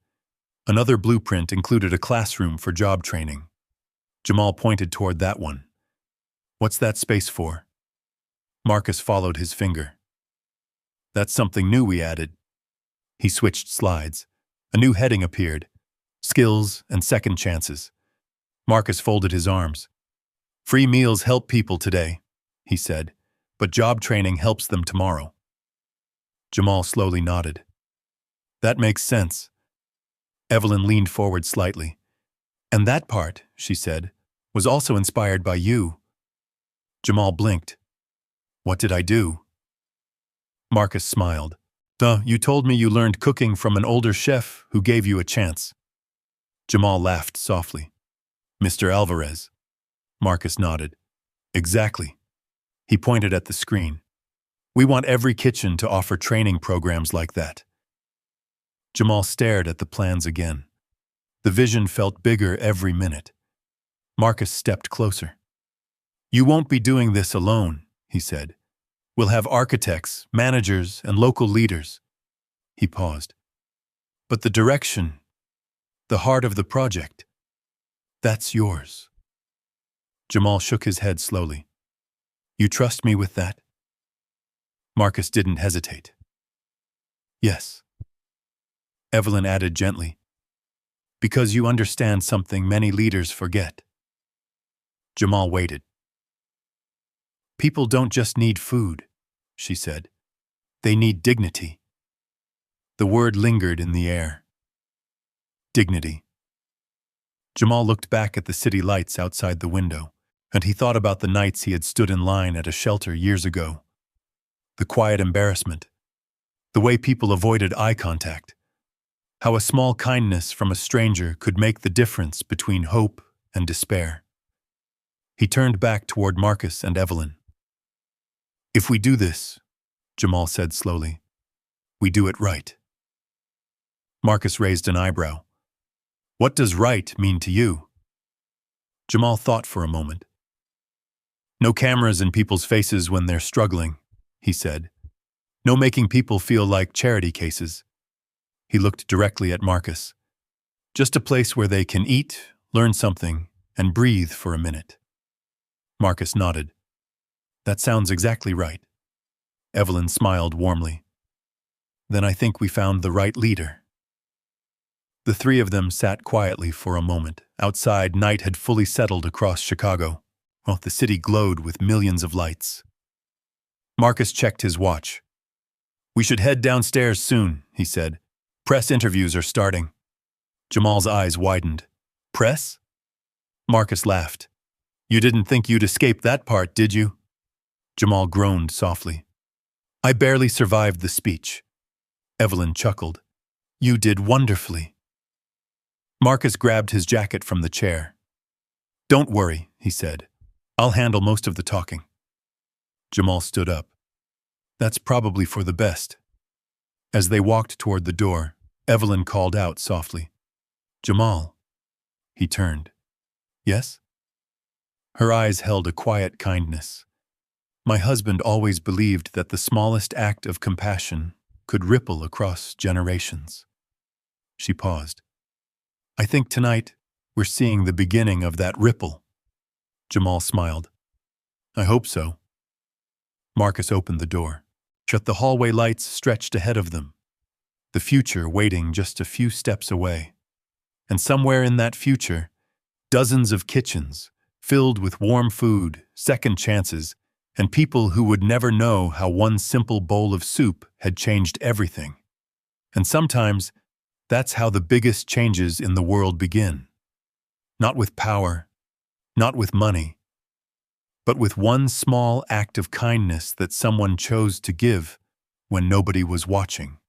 Another blueprint included a classroom for job training. Jamal pointed toward that one. What's that space for? Marcus followed his finger. That's something new we added. He switched slides. A new heading appeared. Skills and second chances. Marcus folded his arms. Free meals help people today, he said, but job training helps them tomorrow. Jamal slowly nodded. That makes sense. Evelyn leaned forward slightly. And that part, she said, was also inspired by you. Jamal blinked. What did I do? Marcus smiled. You told me you learned cooking from an older chef who gave you a chance. Jamal laughed softly. Mr. Alvarez. Marcus nodded. Exactly. He pointed at the screen. We want every kitchen to offer training programs like that. Jamal stared at the plans again. The vision felt bigger every minute. Marcus stepped closer. You won't be doing this alone, he said. We'll have architects, managers, and local leaders. He paused. But the direction, the heart of the project, that's yours. Jamal shook his head slowly. You trust me with that? Marcus didn't hesitate. Yes. Evelyn added gently. Because you understand something many leaders forget. Jamal waited. People don't just need food, she said. They need dignity. The word lingered in the air. Dignity. Jamal looked back at the city lights outside the window, and he thought about the nights he had stood in line at a shelter years ago. The quiet embarrassment. The way people avoided eye contact. How a small kindness from a stranger could make the difference between hope and despair. He turned back toward Marcus and Evelyn. If we do this, Jamal said slowly, we do it right. Marcus raised an eyebrow. What does right mean to you? Jamal thought for a moment. No cameras in people's faces when they're struggling, he said. No making people feel like charity cases. He looked directly at Marcus. Just a place where they can eat, learn something, and breathe for a minute. Marcus nodded. That sounds exactly right. Evelyn smiled warmly. Then I think we found the right leader. The three of them sat quietly for a moment. Outside, night had fully settled across Chicago, while the city glowed with millions of lights. Marcus checked his watch. We should head downstairs soon, he said. Press interviews are starting. Jamal's eyes widened. Press? Marcus laughed. You didn't think you'd escape that part, did you? Jamal groaned softly. I barely survived the speech. Evelyn chuckled. You did wonderfully. Marcus grabbed his jacket from the chair. Don't worry, he said. I'll handle most of the talking. Jamal stood up. That's probably for the best. As they walked toward the door, Evelyn called out softly. Jamal. He turned. Yes? Her eyes held a quiet kindness. My husband always believed that the smallest act of compassion could ripple across generations. She paused. I think tonight we're seeing the beginning of that ripple. Jamal smiled. I hope so. Marcus opened the door. The hallway lights stretched ahead of them, the future waiting just a few steps away. And somewhere in that future, dozens of kitchens, filled with warm food, second chances, and people who would never know how one simple bowl of soup had changed everything. And sometimes, that's how the biggest changes in the world begin. Not with power, not with money, but with one small act of kindness that someone chose to give when nobody was watching.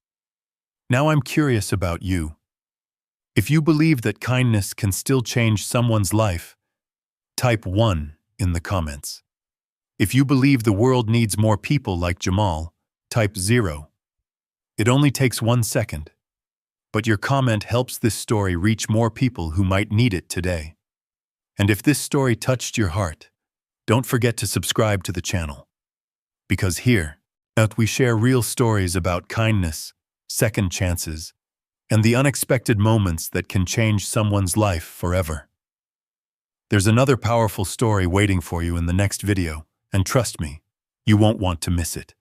Now I'm curious about you. If you believe that kindness can still change someone's life, type 1 in the comments. If you believe the world needs more people like Jamal, type 0. It only takes 1 second, but your comment helps this story reach more people who might need it today. And if this story touched your heart, don't forget to subscribe to the channel. Because here, we share real stories about kindness, second chances, and the unexpected moments that can change someone's life forever. There's another powerful story waiting for you in the next video, and trust me, you won't want to miss it.